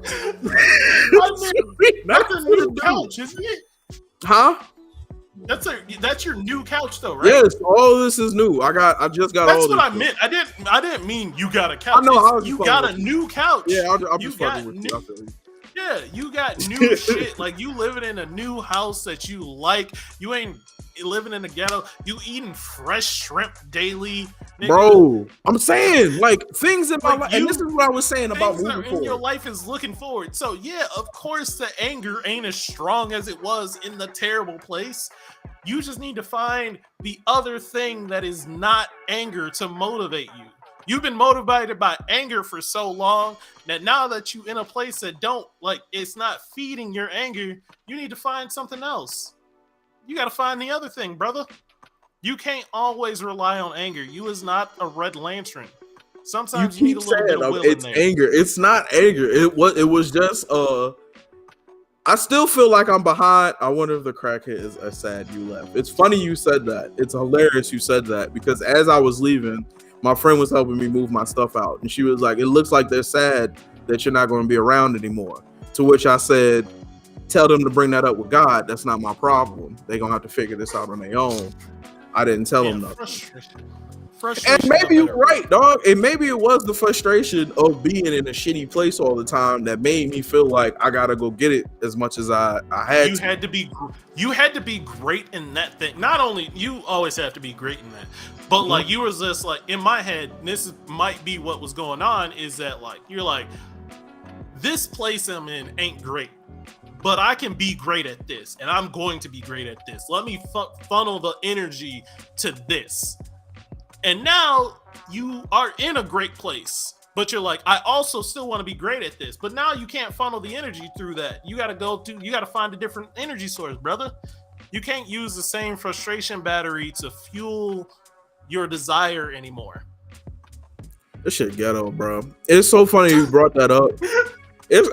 That's a new couch, isn't it? Huh? That's your new couch though, right? Yes, all this is new. I just got all this. That's what I meant. I didn't mean you got a couch. I know. You got a new couch. Yeah, I'll just fucking with you. Yeah, you got new shit. Like, you living in a new house that you like. You ain't living in the ghetto. You eating fresh shrimp daily, nigga. Bro. I'm saying, like, things in my life, and this is what I was saying about moving forward. Your life is looking forward. So yeah, of course the anger ain't as strong as it was in the terrible place. You just need to find the other thing that is not anger to motivate you. You've been motivated by anger for so long that now that you're in a place that don't like it's not feeding your anger, you need to find something else. You got to find the other thing, brother. You can't always rely on anger. You is not a Red Lantern. Sometimes you need a little bit of will it's in there. anger. It's not anger. It was just I still feel like I'm behind. I wonder if the crackhead is sad you left. It's funny you said that. It's hilarious you said that because as I was leaving, my friend was helping me move my stuff out. And she was like, it looks like they're sad that you're not going to be around anymore. To which I said, tell them to bring that up with God. That's not my problem. They're going to have to figure this out on their own. I didn't tell them nothing. Frustration. And maybe you're right, dog. And maybe it was the frustration of being in a shitty place all the time that made me feel like I gotta go get it as much as I had. You had to be great in that thing. Not only you always have to be great in that, but like you was just like in my head. Might be what was going on. Is that like you're like this place I'm in ain't great, but I can be great at this, and I'm going to be great at this. Let me funnel the energy to this. And now you are in a great place, but you're like, I also still want to be great at this. But now you can't funnel the energy through that. You got to find a different energy source, brother. You can't use the same frustration battery to fuel your desire anymore. This shit ghetto, bro. It's so funny you brought that up.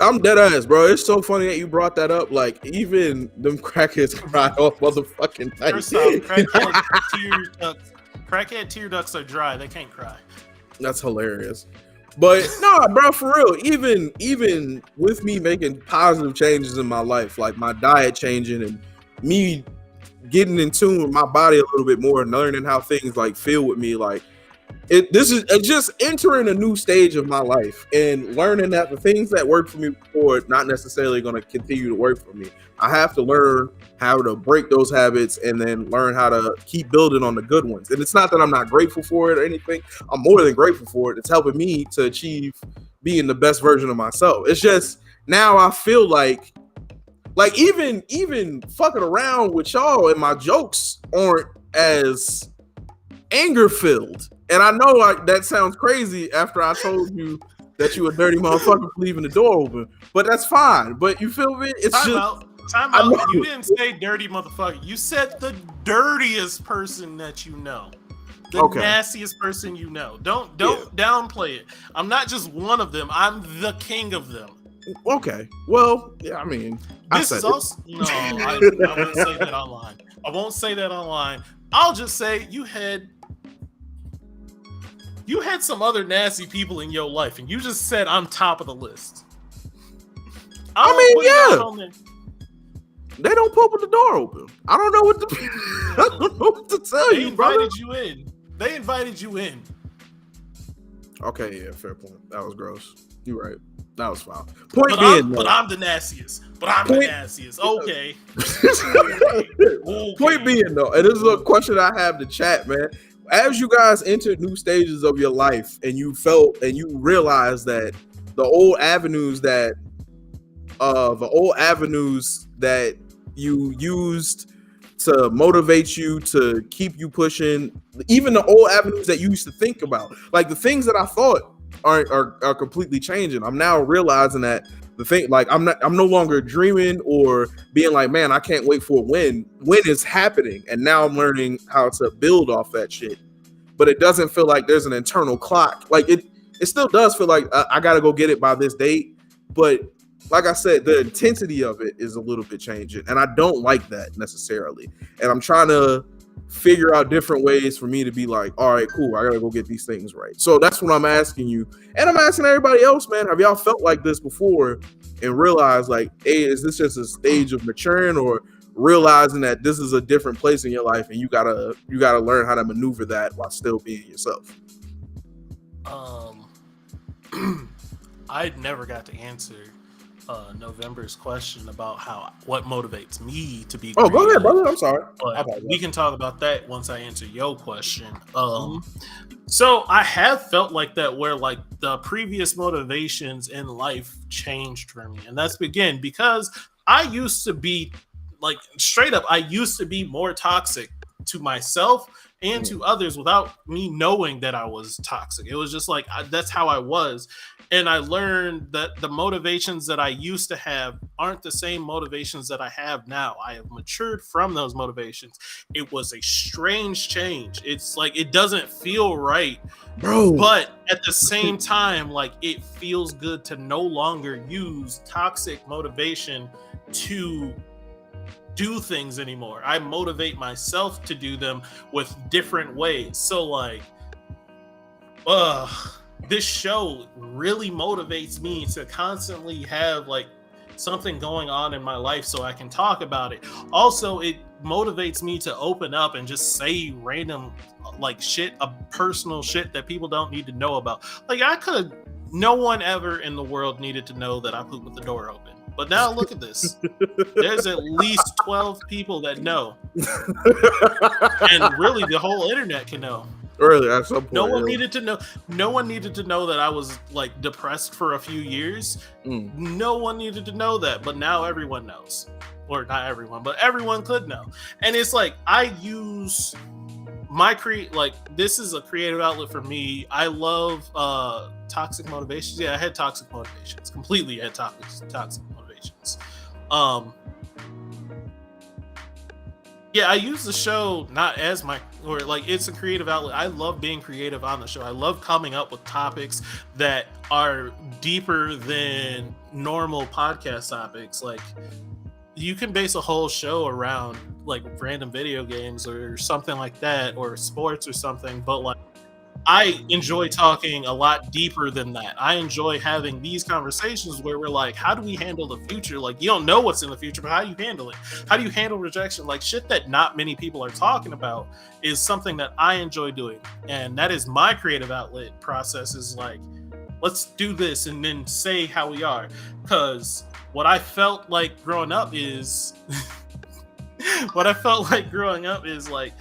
I'm dead ass, bro. It's so funny that you brought that up. Like, even them crackheads cry off motherfucking night. First off, crackhead tear ducts are dry. They can't cry. That's hilarious. But no, bro, for real. Even with me making positive changes in my life, like my diet changing and me getting in tune with my body a little bit more and learning how things like feel with me, like this is just entering a new stage of my life and learning that the things that worked for me before are not necessarily going to continue to work for me. I have to learn how to break those habits and then learn how to keep building on the good ones. And it's not that I'm not grateful for it or anything. I'm more than grateful for it. It's helping me to achieve being the best version of myself. It's just now I feel like even fucking around with y'all and my jokes aren't as anger filled. And I know that sounds crazy after I told you that you a dirty motherfucker for leaving the door open, but that's fine. But you feel me? It's Time out. You didn't say dirty motherfucker. You said the dirtiest person that you know. The nastiest person you know. Don't downplay it. I'm not just one of them. I'm the king of them. Okay. Well, yeah, I mean, I wouldn't say that online. I won't say that online. I'll just say you had some other nasty people in your life, and you just said I'm top of the list. They don't poop with the door open. I don't know what to tell you, brother. They invited you in. Okay, yeah, fair point. That was gross. You're right. That was foul. But I'm the nastiest. Okay. Point being, though, and this is a question I have to chat, man. As you guys entered new stages of your life and you realized that the old avenues that you used to motivate you, to keep you pushing, even the old avenues that you used to think about, like the things that I thought are completely changing. I'm now realizing that the thing, like I'm no longer dreaming or being like, man, I can't wait for when it's happening. And now I'm learning how to build off that shit. But it doesn't feel like there's an internal clock. Like it still does feel like I got to go get it by this date. But like I said, the intensity of it is a little bit changing. And I don't like that necessarily. And I'm trying to figure out different ways for me to be like, all right, cool, I got to go get these things right. So that's what I'm asking you. And I'm asking everybody else, man, have y'all felt like this before and realized like, hey, is this just a stage of maturing or realizing that this is a different place in your life and you gotta learn how to maneuver that while still being yourself? I never got to answer November's question about what motivates me to be. Oh, go ahead, brother. I'm sorry. But we can talk about that once I answer your question. So I have felt like that, where like the previous motivations in life changed for me, and that's again because I used to be like straight up, I used to be more toxic to myself and to others without me knowing that I was toxic. It was just like that's how I was. And I learned that the motivations that I used to have aren't the same motivations that I have now. I have matured from those motivations. It was a strange change. It's like it doesn't feel right, bro. But at the same time, like it feels good to no longer use toxic motivation to do things anymore. I motivate myself to do them with different ways. So like, this show really motivates me to constantly have like something going on in my life so I can talk about it. Also, it motivates me to open up and just say random like shit, personal shit that people don't need to know about. Like no one ever in the world needed to know that I poop with the door open. But now look at this. There's at least 12 people that know. And really the whole internet can know. Really, at some point, no one needed to know. No one needed to know that I was like depressed for a few years. No one needed to know that, but now everyone knows. Or not everyone, but everyone could know. And it's like I use my this is a creative outlet for me. I love toxic motivations. Yeah, I had toxic motivations. Completely had toxic motivations. Yeah, I use the show not as it's a creative outlet. I love being creative on the show. I love coming up with topics that are deeper than normal podcast topics. Like you can base a whole show around like random video games or something like that, or sports or something, but like I enjoy talking a lot deeper than that. I enjoy having these conversations where we're like, how do we handle the future? Like, you don't know what's in the future, but how do you handle it? How do you handle rejection? Like shit that not many people are talking about is something that I enjoy doing. And that is my creative outlet process, is like, let's do this and then say how we are. Because what I felt like growing up is like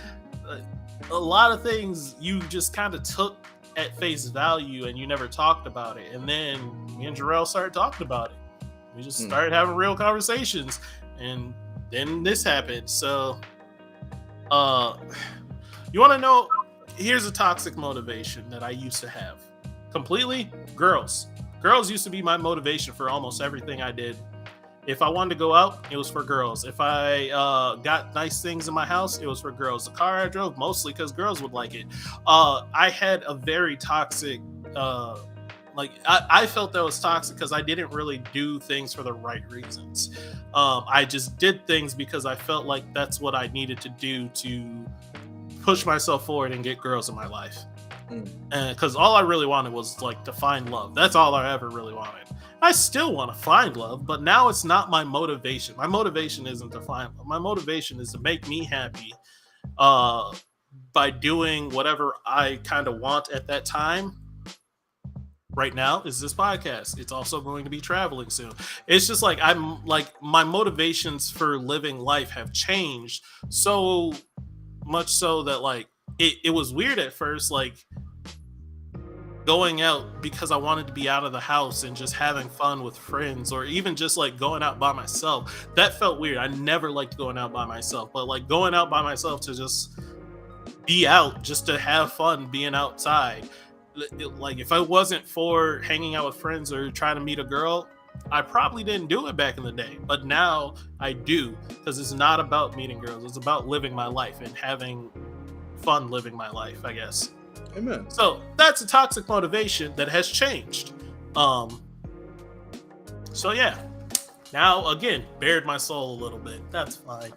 a lot of things you just kind of took at face value and you never talked about it. And then me and Jarrell started talking about it. We just started having real conversations, and then this happened. So you want to know, here's a toxic motivation that I used to have. Completely girls used to be my motivation for almost everything I did. If I wanted to go out, it was for girls. If I got nice things in my house, it was for girls. The car I drove, mostly because girls would like it. I had a very toxic, I felt that was toxic because I didn't really do things for the right reasons. I just did things because I felt like that's what I needed to do to push myself forward and get girls in my life. Because all I really wanted was like to find love. That's all I ever really wanted. I still want to find love, but now it's not my motivation. My motivation isn't to find love. My motivation is to make me happy by doing whatever I kind of want at that time. Right now is this podcast. It's also going to be traveling soon. It's just like my motivations for living life have changed so much so that like it was weird at first, like going out because I wanted to be out of the house and just having fun with friends, or even just like going out by myself. That felt weird. I never liked going out by myself, but like going out by myself to just be out, just to have fun being outside. Like if it wasn't for hanging out with friends or trying to meet a girl, I probably didn't do it back in the day, but now I do, because it's not about meeting girls. It's about living my life and having fun living my life, I guess. Amen. So that's a toxic motivation that has changed. So yeah, now again, bared my soul a little bit. That's fine.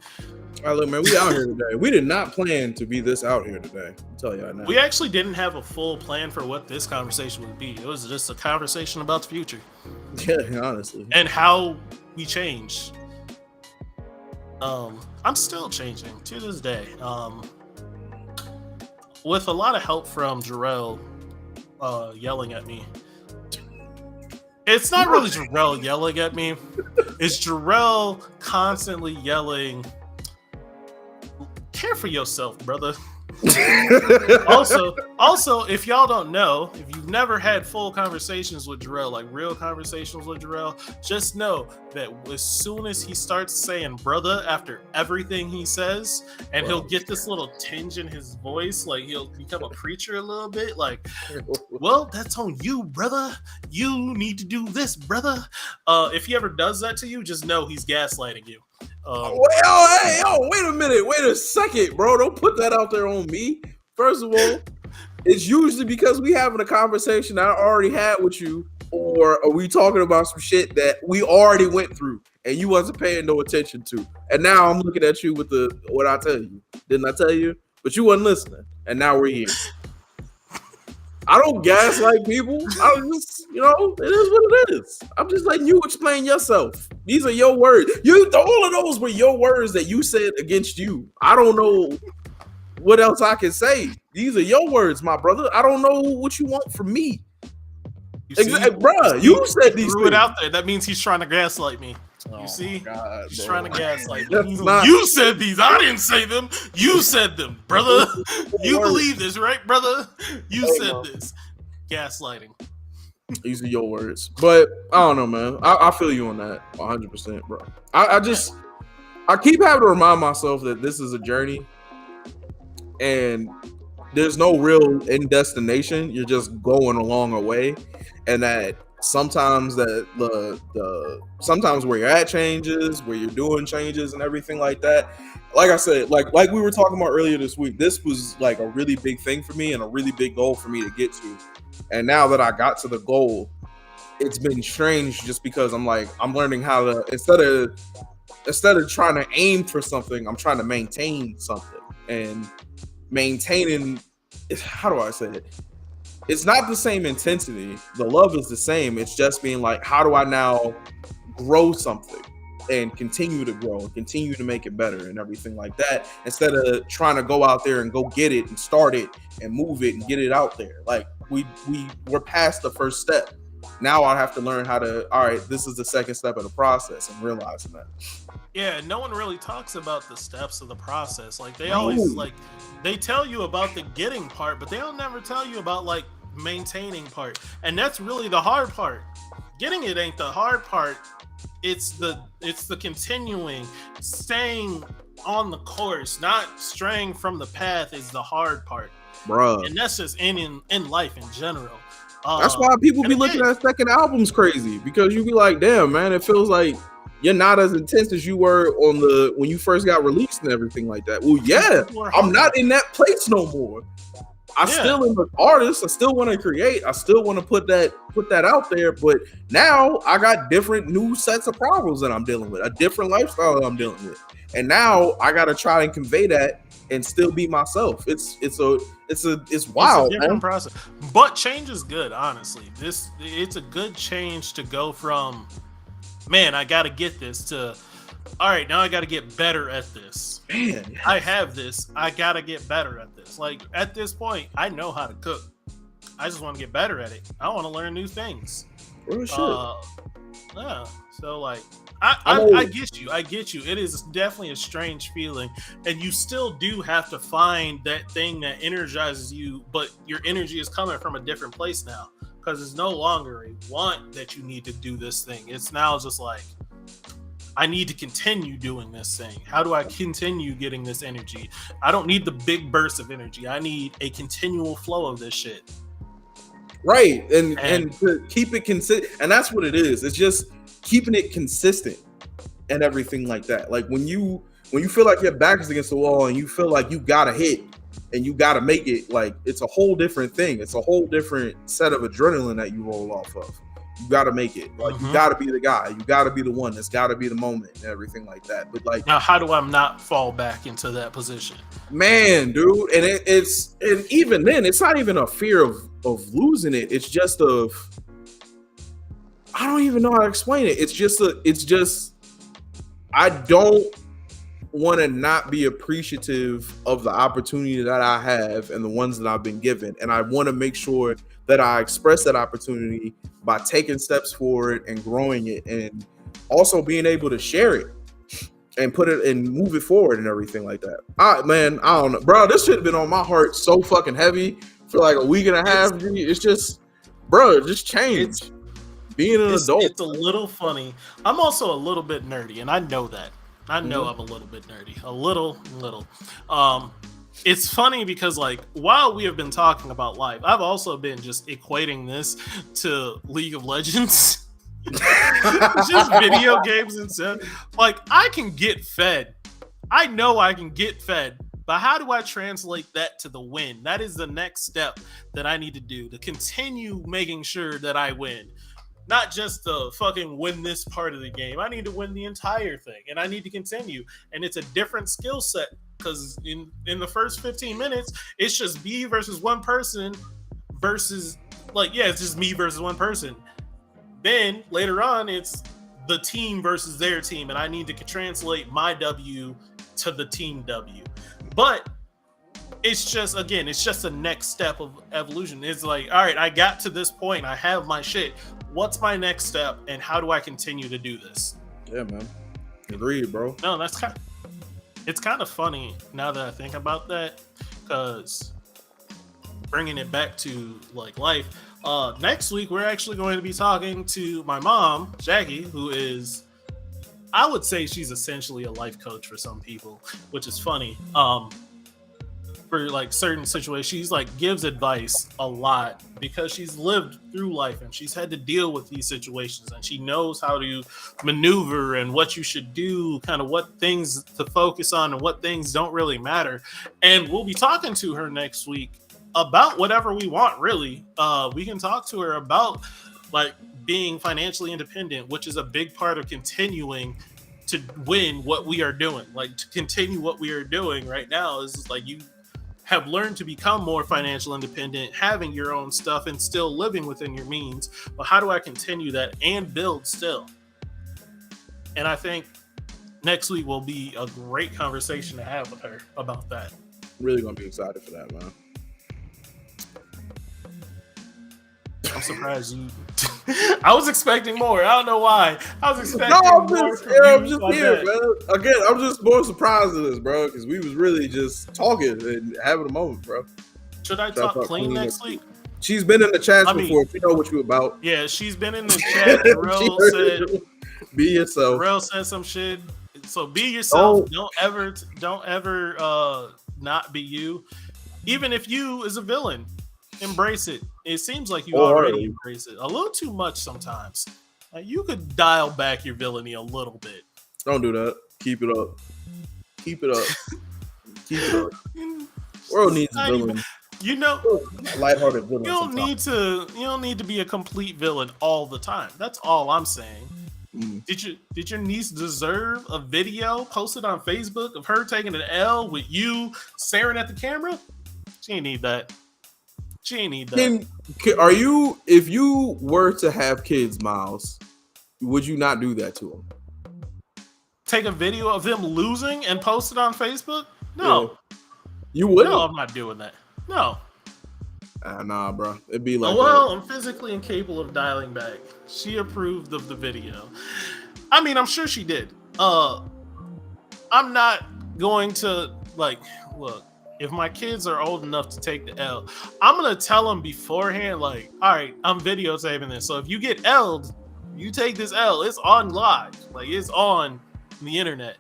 All right, look, man, we out here today. We did not plan to be this out here today. I'll tell you right now. We actually didn't have a full plan for what this conversation would be. It was just a conversation about the future. Yeah, honestly. And how we change. I'm still changing to this day. With a lot of help from Jarrell yelling at me. It's not really Jarrell yelling at me. It's Jarrell constantly yelling, care for yourself, brother. Also, if y'all don't know, if you've never had full conversations with Jarrell, like real conversations with Jarrell, just know that as soon as he starts saying brother after everything he says, and he'll get this little tinge in his voice, like he'll become a preacher a little bit, like, well, that's on you, brother. You need to do this, brother. If he ever does that to you, just know he's gaslighting you. Wait a minute. Wait a second, bro. Don't put that out there on me. First of all, it's usually because we having a conversation I already had with you, or are we talking about some shit that we already went through and you wasn't paying no attention to. And now I'm looking at you with what I tell you. Didn't I tell you? But you wasn't listening. And now we're here. I don't gaslight people. I just, it is what it is. I'm just letting you explain yourself. These are your words. All of those were your words that you said against you. I don't know what else I can say. These are your words, my brother. I don't know what you want from me. Bruh, you said these threw things. It out there. That means he's trying to gaslight me. Oh, see? God, he's bro. trying to gaslight me. Not... You said these. I didn't say them. You said them, brother. You believe this, right, brother? You said this. Gaslighting. These are your words. But I don't know, man. I feel you on that 100%, bro. I keep having to remind myself that this is a journey and there's no real end destination. You're just going along a way, and that sometimes sometimes where you're at changes, where you're doing changes and everything like that. Like I said, like we were talking about earlier this week, this was like a really big thing for me and a really big goal for me to get to. And now that I got to the goal, it's been strange just because I'm learning how to, instead of trying to aim for something, I'm trying to maintain something. And maintaining, how do I say it? It's not the same intensity. The love is the same. It's just being like, how do I now grow something and continue to grow and continue to make it better and everything like that, instead of trying to go out there and go get it and start it and move it and get it out there. Like we're past the first step. Now I have to learn how to, all right, this is the second step of the process, and realizing that. Yeah, no one really talks about the steps of the process. Like they always they tell you about the getting part, but they'll never tell you about like maintaining part. And that's really the hard part. Getting it ain't the hard part. It's the continuing, staying on the course, not straying from the path is the hard part. Bruh. And that's just in life in general. That's why people be looking at second albums crazy, because you be like, damn, man, it feels like you're not as intense as you were when you first got released and everything like that. Well, yeah, I'm not in that place no more. I still am an artist. I still want to create. I still want to put that out there. But now I got different new sets of problems that I'm dealing with, a different lifestyle that I'm dealing with, and now I got to try and convey that and still be myself. It's wild. It's a different process, but change is good. Honestly, it's a good change to go from, man, I got to get this, to, all right, now I got to get better at this. Man, I have this. I got to get better at this. Like at this point, I know how to cook. I just want to get better at it. I want to learn new things. Real shit. Yeah. So like, I get you. I get you. It is definitely a strange feeling, and you still do have to find that thing that energizes you, but your energy is coming from a different place now, because it's no longer a want that you need to do this thing. It's now just like, I need to continue doing this thing. How do I continue getting this energy? I don't need the big burst of energy. I need a continual flow of this shit. Right. And to keep it consistent. And that's what it is. It's just keeping it consistent and everything like that. Like when you feel like your back is against the wall and you feel like you gotta hit and you gotta make it, like it's a whole different thing. It's a whole different set of adrenaline that you roll off of. You got to make it. Like, you got to be the guy. You got to be the one. That's got to be the moment and everything like that. But like, now, how do I not fall back into that position? Man, dude. And and even then, it's not even a fear of losing it. It's just I don't even know how to explain it. It's just I don't want to not be appreciative of the opportunity that I have and the ones that I've been given. And I want to make sure that I express that opportunity by taking steps forward and growing it, and also being able to share it and put it and move it forward and everything like that. I don't know, bro. This shit have been on my heart so fucking heavy for like a week and a half. It's just, bro, just change. Being an adult. It's a little funny. I'm also a little bit nerdy, and I know that. I know I'm a little bit nerdy. A little. It's funny because, like, while we have been talking about life, I've also been just equating this to League of Legends. Just video games and stuff. Like, I can get fed. I know I can get fed. But how do I translate that to the win? That is the next step that I need to do to continue making sure that I win. Not just to fucking win this part of the game. I need to win the entire thing, and I need to continue. And it's a different skill set because in the first 15 minutes, it's just me versus one person versus, like, yeah, it's just me versus one person. Then later on, it's the team versus their team, and I need to translate my W to the team W. But it's just, again, it's just a next step of evolution. It's like, all right, I got to this point. I have my shit. What's my next step, and how do I continue to do this? Yeah, man. Agreed, bro. No, it's kind of funny now that I think about that, because bringing it back to like life, next week we're actually going to be talking to my mom, Jackie, who is, I would say she's essentially a life coach for some people, which is funny. For like certain situations, she's like gives advice a lot because she's lived through life and she's had to deal with these situations, and she knows how to maneuver and what you should do, kind of what things to focus on and what things don't really matter. And we'll be talking to her next week about whatever we want, really. We can talk to her about like being financially independent, which is a big part of continuing to win what we are doing. Like, to continue what we are doing right now is like, you have learned to become more financial independent, having your own stuff and still living within your means. But how do I continue that and build still? And I think next week will be a great conversation to have with her about that. Really gonna be excited for that, man. I'm surprised you. I was expecting more. I don't know why. I was expecting I'm more. just here, man. Again, I'm just more surprised at this, bro, because we was really just talking and having a moment, bro. Should I talk clean next week? She's been in the chats before. If you know what you about. Yeah, she's been in the chat. Rel said, "Be yourself." Rel said some shit. So be yourself. Don't ever not be you. Even if you is a villain, embrace it. It seems like you already embrace it a little too much sometimes. You could dial back your villainy a little bit. Don't do that. Keep it up. Keep it up. Keep it up. World needs a villain. You know, a lighthearted villain. You don't need to be a complete villain all the time. That's all I'm saying. Did your niece deserve a video posted on Facebook of her taking an L with you staring at the camera? She ain't need that. She ain't need that. If you were to have kids, Miles, would you not do that to them? Take a video of them losing and post it on Facebook? No. Yeah. You wouldn't? No, I'm not doing that. No. Nah, bro. It'd be like, I'm physically incapable of dialing back. She approved of the video. I mean, I'm sure she did. I'm not going to, like, look. If my kids are old enough to take the L, I'm going to tell them beforehand, like, all right, I'm videotaping this. So if you get L'd, you take this L. It's on live. Like, it's on the internet.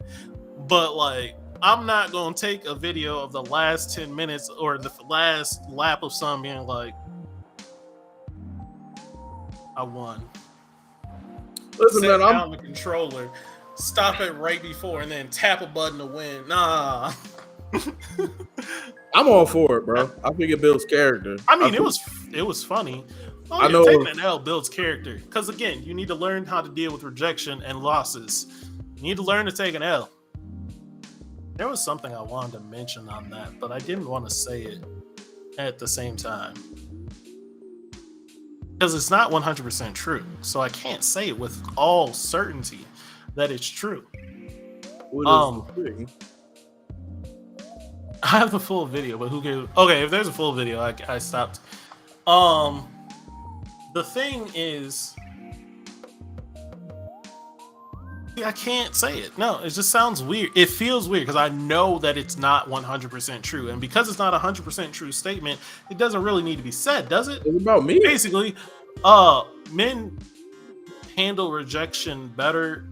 But, like, I'm not going to take a video of the last 10 minutes or the last lap of some being like, I won. Listen, man, I'm the controller. Stop it right before and then tap a button to win. Nah. I'm all for it, bro. I think it builds character. I mean, it was funny. I know taking an L builds character because, again, you need to learn how to deal with rejection and losses. You need to learn to take an L. There was something I wanted to mention on that, but I didn't want to say it at the same time because it's not 100% true. So I can't say it with all certainty that it's true. What is the thing? I have the full video, but who cares? Okay, if there's a full video, I stopped. The thing is, I can't say it. No, it just sounds weird. It feels weird because I know that it's not 100% true. And because it's not a 100% true statement, it doesn't really need to be said, does it? It's about me. Basically, men handle rejection better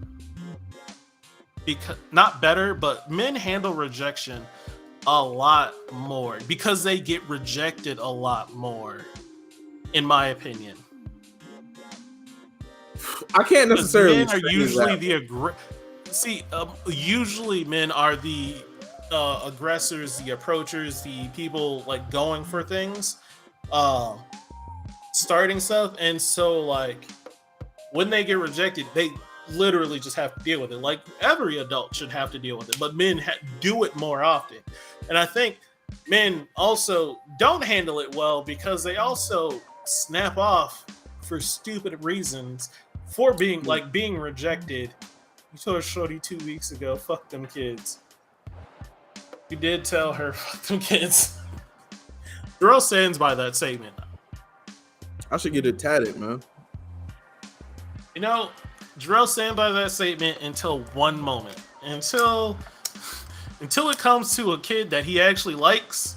because not better, but men handle rejection a lot more because they get rejected a lot more, in my opinion. I can't necessarily. Men are usually usually men are the aggressors, the approachers, the people like going for things, starting stuff, and so like when they get rejected, they literally just have to deal with it. Like every adult should have to deal with it, but men do it more often, and I think men also don't handle it well because they also snap off for stupid reasons. For being rejected. You told Shorty 2 weeks ago, fuck them kids. You did tell her, fuck them kids. Jarrell stands by that statement. I should get it tatted, man. You know, Jarrell stands by that statement until one moment. Until it comes to a kid that he actually likes.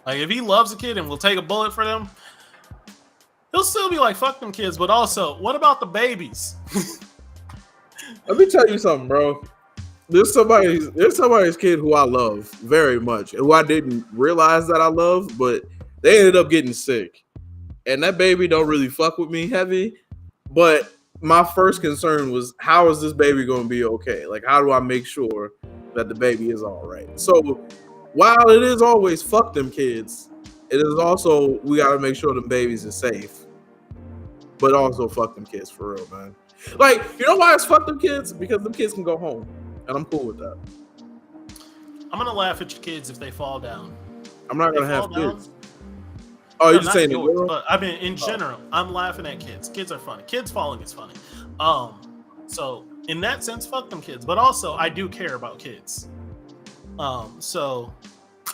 Like if he loves a kid and will take a bullet for them, he'll still be like, fuck them kids, but also, what about the babies? Let me tell you something, bro. There's somebody's kid who I love very much, and who I didn't realize that I love, but they ended up getting sick. And that baby don't really fuck with me heavy, but my first concern was, how is this baby going to be okay? Like, how do I make sure that the baby is all right? So, while it is always fuck them kids, it is also, we got to make sure the babies are safe. But also fuck them kids for real, man. Like, you know why it's fuck them kids? Because them kids can go home. And I'm cool with that. I'm going to laugh at your kids if they fall down. I'm not going to have down, kids. Oh, you're no, just saying yours, it? But I mean, in general, I'm laughing at kids. Kids are funny. Kids falling is funny. So in that sense, fuck them kids. But also, I do care about kids. So...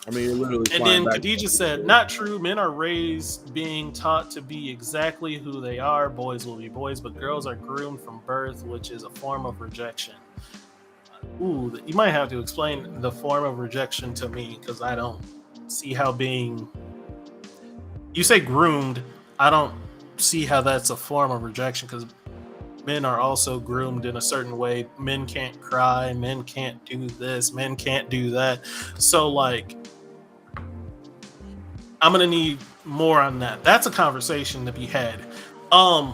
I mean, you're literally. And then Khadijah said, not true. Men are raised being taught to be exactly who they are. Boys will be boys, but girls are groomed from birth, which is a form of rejection. Ooh, you might have to explain the form of rejection to me because I don't see how being. You say groomed. I don't see how that's a form of rejection because men are also groomed in a certain way. Men can't cry. Men can't do this. Men can't do that. So, like, I'm gonna need more on that. That's a conversation to be had. I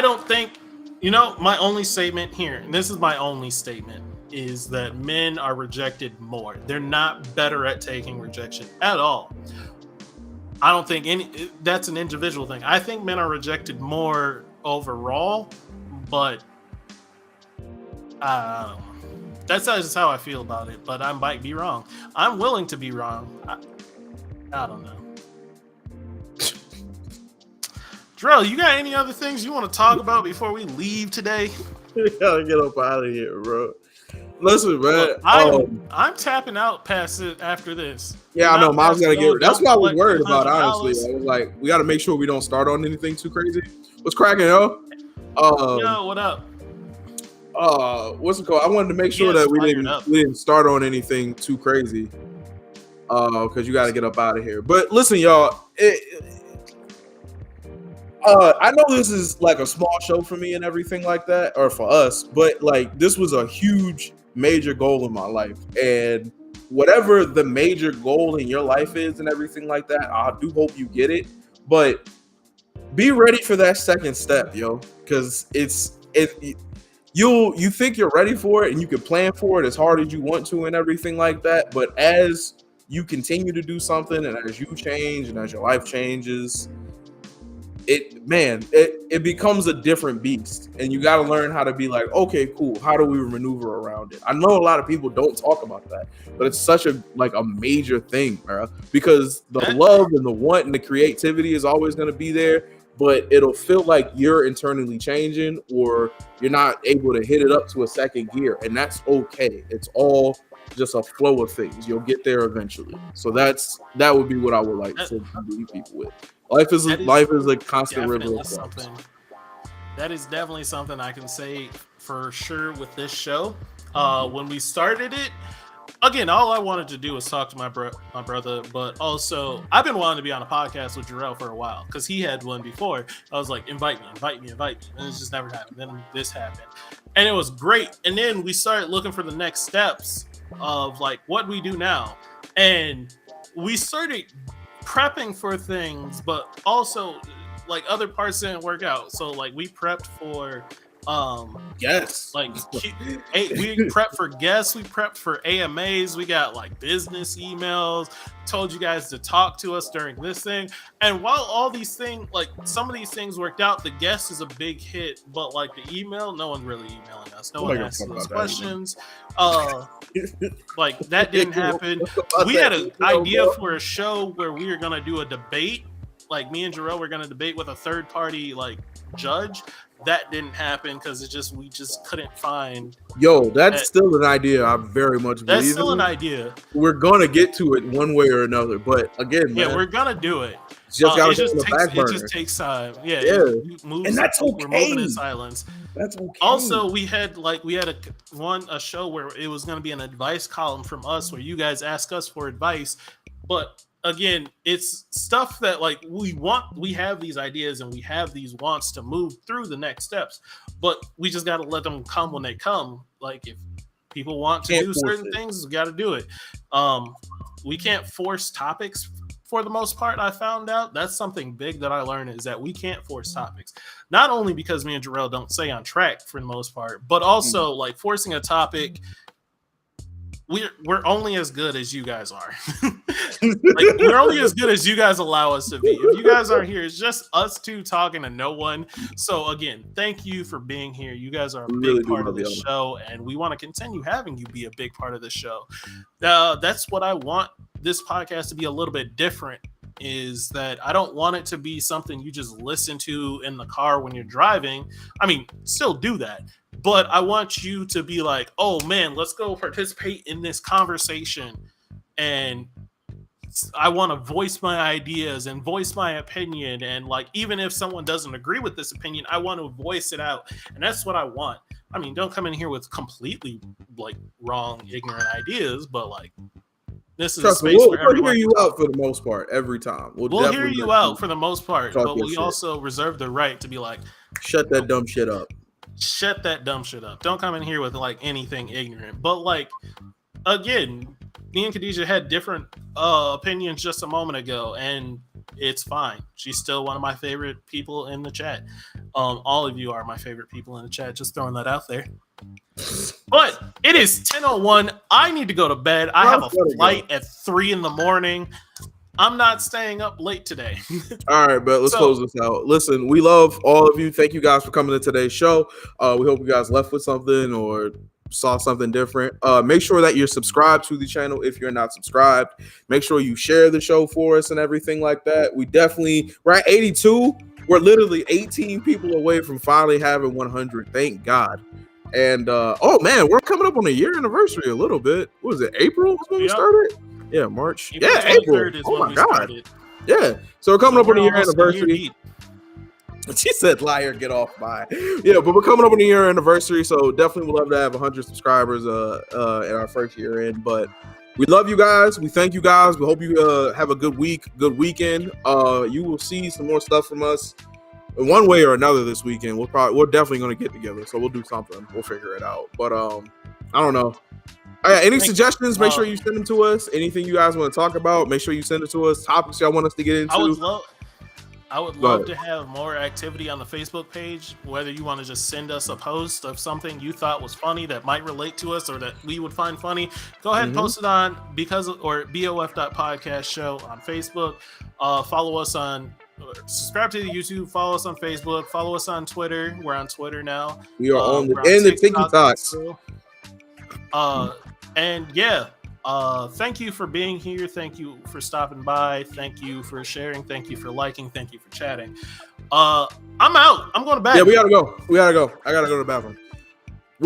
don't think, my only statement here, and this is my only statement, is that men are rejected more. They're not better at taking rejection at all. I don't think that's an individual thing. I think men are rejected more overall, but that's just how I feel about it. But I might be wrong. I'm willing to be wrong. I don't know. Drell, you got any other things you want to talk about before we leave today? We gotta get up out of here, bro. Listen, man. Look, I'm tapping out past it after this. Yeah, I know. Miles gotta get. That's what I was worried about, honestly. I was like, we gotta make sure we don't start on anything too crazy. What's cracking, yo? Yo, what up? What's it called? I wanted to make sure that we didn't start on anything too crazy. Because you got to get up out of here. But listen, y'all. I know this is like a small show for me and everything like that, or for us. But like, this was a huge, major goal in my life, and whatever the major goal in your life is and everything like that, I do hope you get it. But be ready for that second step, yo, because you think you're ready for it and you can plan for it as hard as you want to and everything like that. But as you continue to do something and as you change and as your life changes, it becomes a different beast, and you got to learn how to be like, okay, cool, how do we maneuver around it? I know a lot of people don't talk about that, but it's such a major thing, bro, because the love and the want and the creativity is always going to be there, but it'll feel like you're internally changing or you're not able to hit it up to a second gear, and that's okay. It's all just a flow of things. You'll get there eventually. So that would be what I would like to leave people with. Life is a constant river of that is definitely something I can say for sure with this show. When we started it, again, all I wanted to do was talk to my brother, but also I've been wanting to be on a podcast with Jarrell for a while because he had one before. I was like, invite me, and it just never happened. Then this happened, and it was great. And then we started looking for the next steps of like what we do now, and we started prepping for things, but also like other parts didn't work out. So like we prepped for yes, like we prepped for guests, we prepped for AMAs, we got like business emails, told you guys to talk to us during this thing. And while all these things, like some of these things worked out, the guest is a big hit, but like the email, no one really emailing us, no one asking us questions. Like that didn't happen. We had an idea for a show where we were gonna do a debate, like me and Jarrell were gonna debate with a third party like judge. That didn't happen because we just couldn't find. Yo, that's still an idea. I very much believe. That's still an idea. We're gonna get to it one way or another, but again, yeah, we're gonna do it. It just takes time. Yeah. And that's okay. We're moving in silence. That's okay. Also, we had a show where it was gonna be an advice column from us where you guys ask us for advice, but again, it's stuff that like we have these ideas and we have these wants to move through the next steps, but we just got to let them come when they come. Like if people want to do certain things, we got to do it. We can't force topics for the most part. I found out that's something big that I learned is that we can't force topics, not only because me and Jarrell don't stay on track for the most part, but also like forcing a topic. We're only as good as you guys are. Like, we're only as good as you guys allow us to be. If you guys aren't here, it's just us two talking to no one. So again, thank you for being here. You guys are a big part of this show, and we want to continue having you be a big part of the show. That's what I want this podcast to be a little bit different, is that I don't want it to be something you just listen to in the car when you're driving. I mean, still do that. But I want you to be like, oh man, let's go participate in this conversation. And I want to voice my ideas and voice my opinion. And like, even if someone doesn't agree with this opinion, I want to voice it out. And that's what I want. I mean, don't come in here with completely like wrong, ignorant ideas, but like, this is a space where everyone hear you out for the most part every time. We'll hear you out for the most part, but we also reserve the right to be like, shut that dumb shit up. Shut that dumb shit up. Don't come in here with like anything ignorant. But like, again, me and Khadijah had different opinions just a moment ago, and it's fine. She's still one of my favorite people in the chat. All of you are my favorite people in the chat. Just throwing that out there. But it is 10:01. I need to go to bed. I have a flight at 3 a.m. I'm not staying up late today. All right, but let's close this out. Listen, we love all of you. Thank you guys for coming to today's show. We hope you guys left with something or saw something different. Make sure that you're subscribed to the channel if you're not subscribed. Make sure you share the show for us and everything like that. We're at 82. We're literally 18 people away from finally having 100. Thank God. And oh man, we're coming up on a year anniversary a little bit. What was it? April was when we started? Yeah, March. April. Oh my God. Started. Yeah. So we're coming up on a year anniversary. She said, liar, get off my. Yeah, but we're coming up on a year anniversary, so definitely would love to have 100 subscribers in our first year in. But we love you guys. We thank you guys. We hope you have a good week, good weekend. You will see some more stuff from us in one way or another this weekend. We're definitely going to get together, so we'll do something. We'll figure it out. But I don't know. Any suggestions? Make sure you send them to us. Anything you guys want to talk about, make sure you send it to us. Topics y'all want us to get into. I would love to have more activity on the Facebook page, whether you want to just send us a post of something you thought was funny that might relate to us or that we would find funny. Go ahead and post it on BOF.podcast show on Facebook. Follow us subscribe to the YouTube, follow us on Facebook, follow us on Twitter. We're on Twitter now. We are on the TikTok. And yeah, thank you for being here. Thank you for stopping by. Thank you for sharing. Thank you for liking. Thank you for chatting. I'm out. I'm going to bed. Yeah, we gotta go. I gotta go to the bathroom.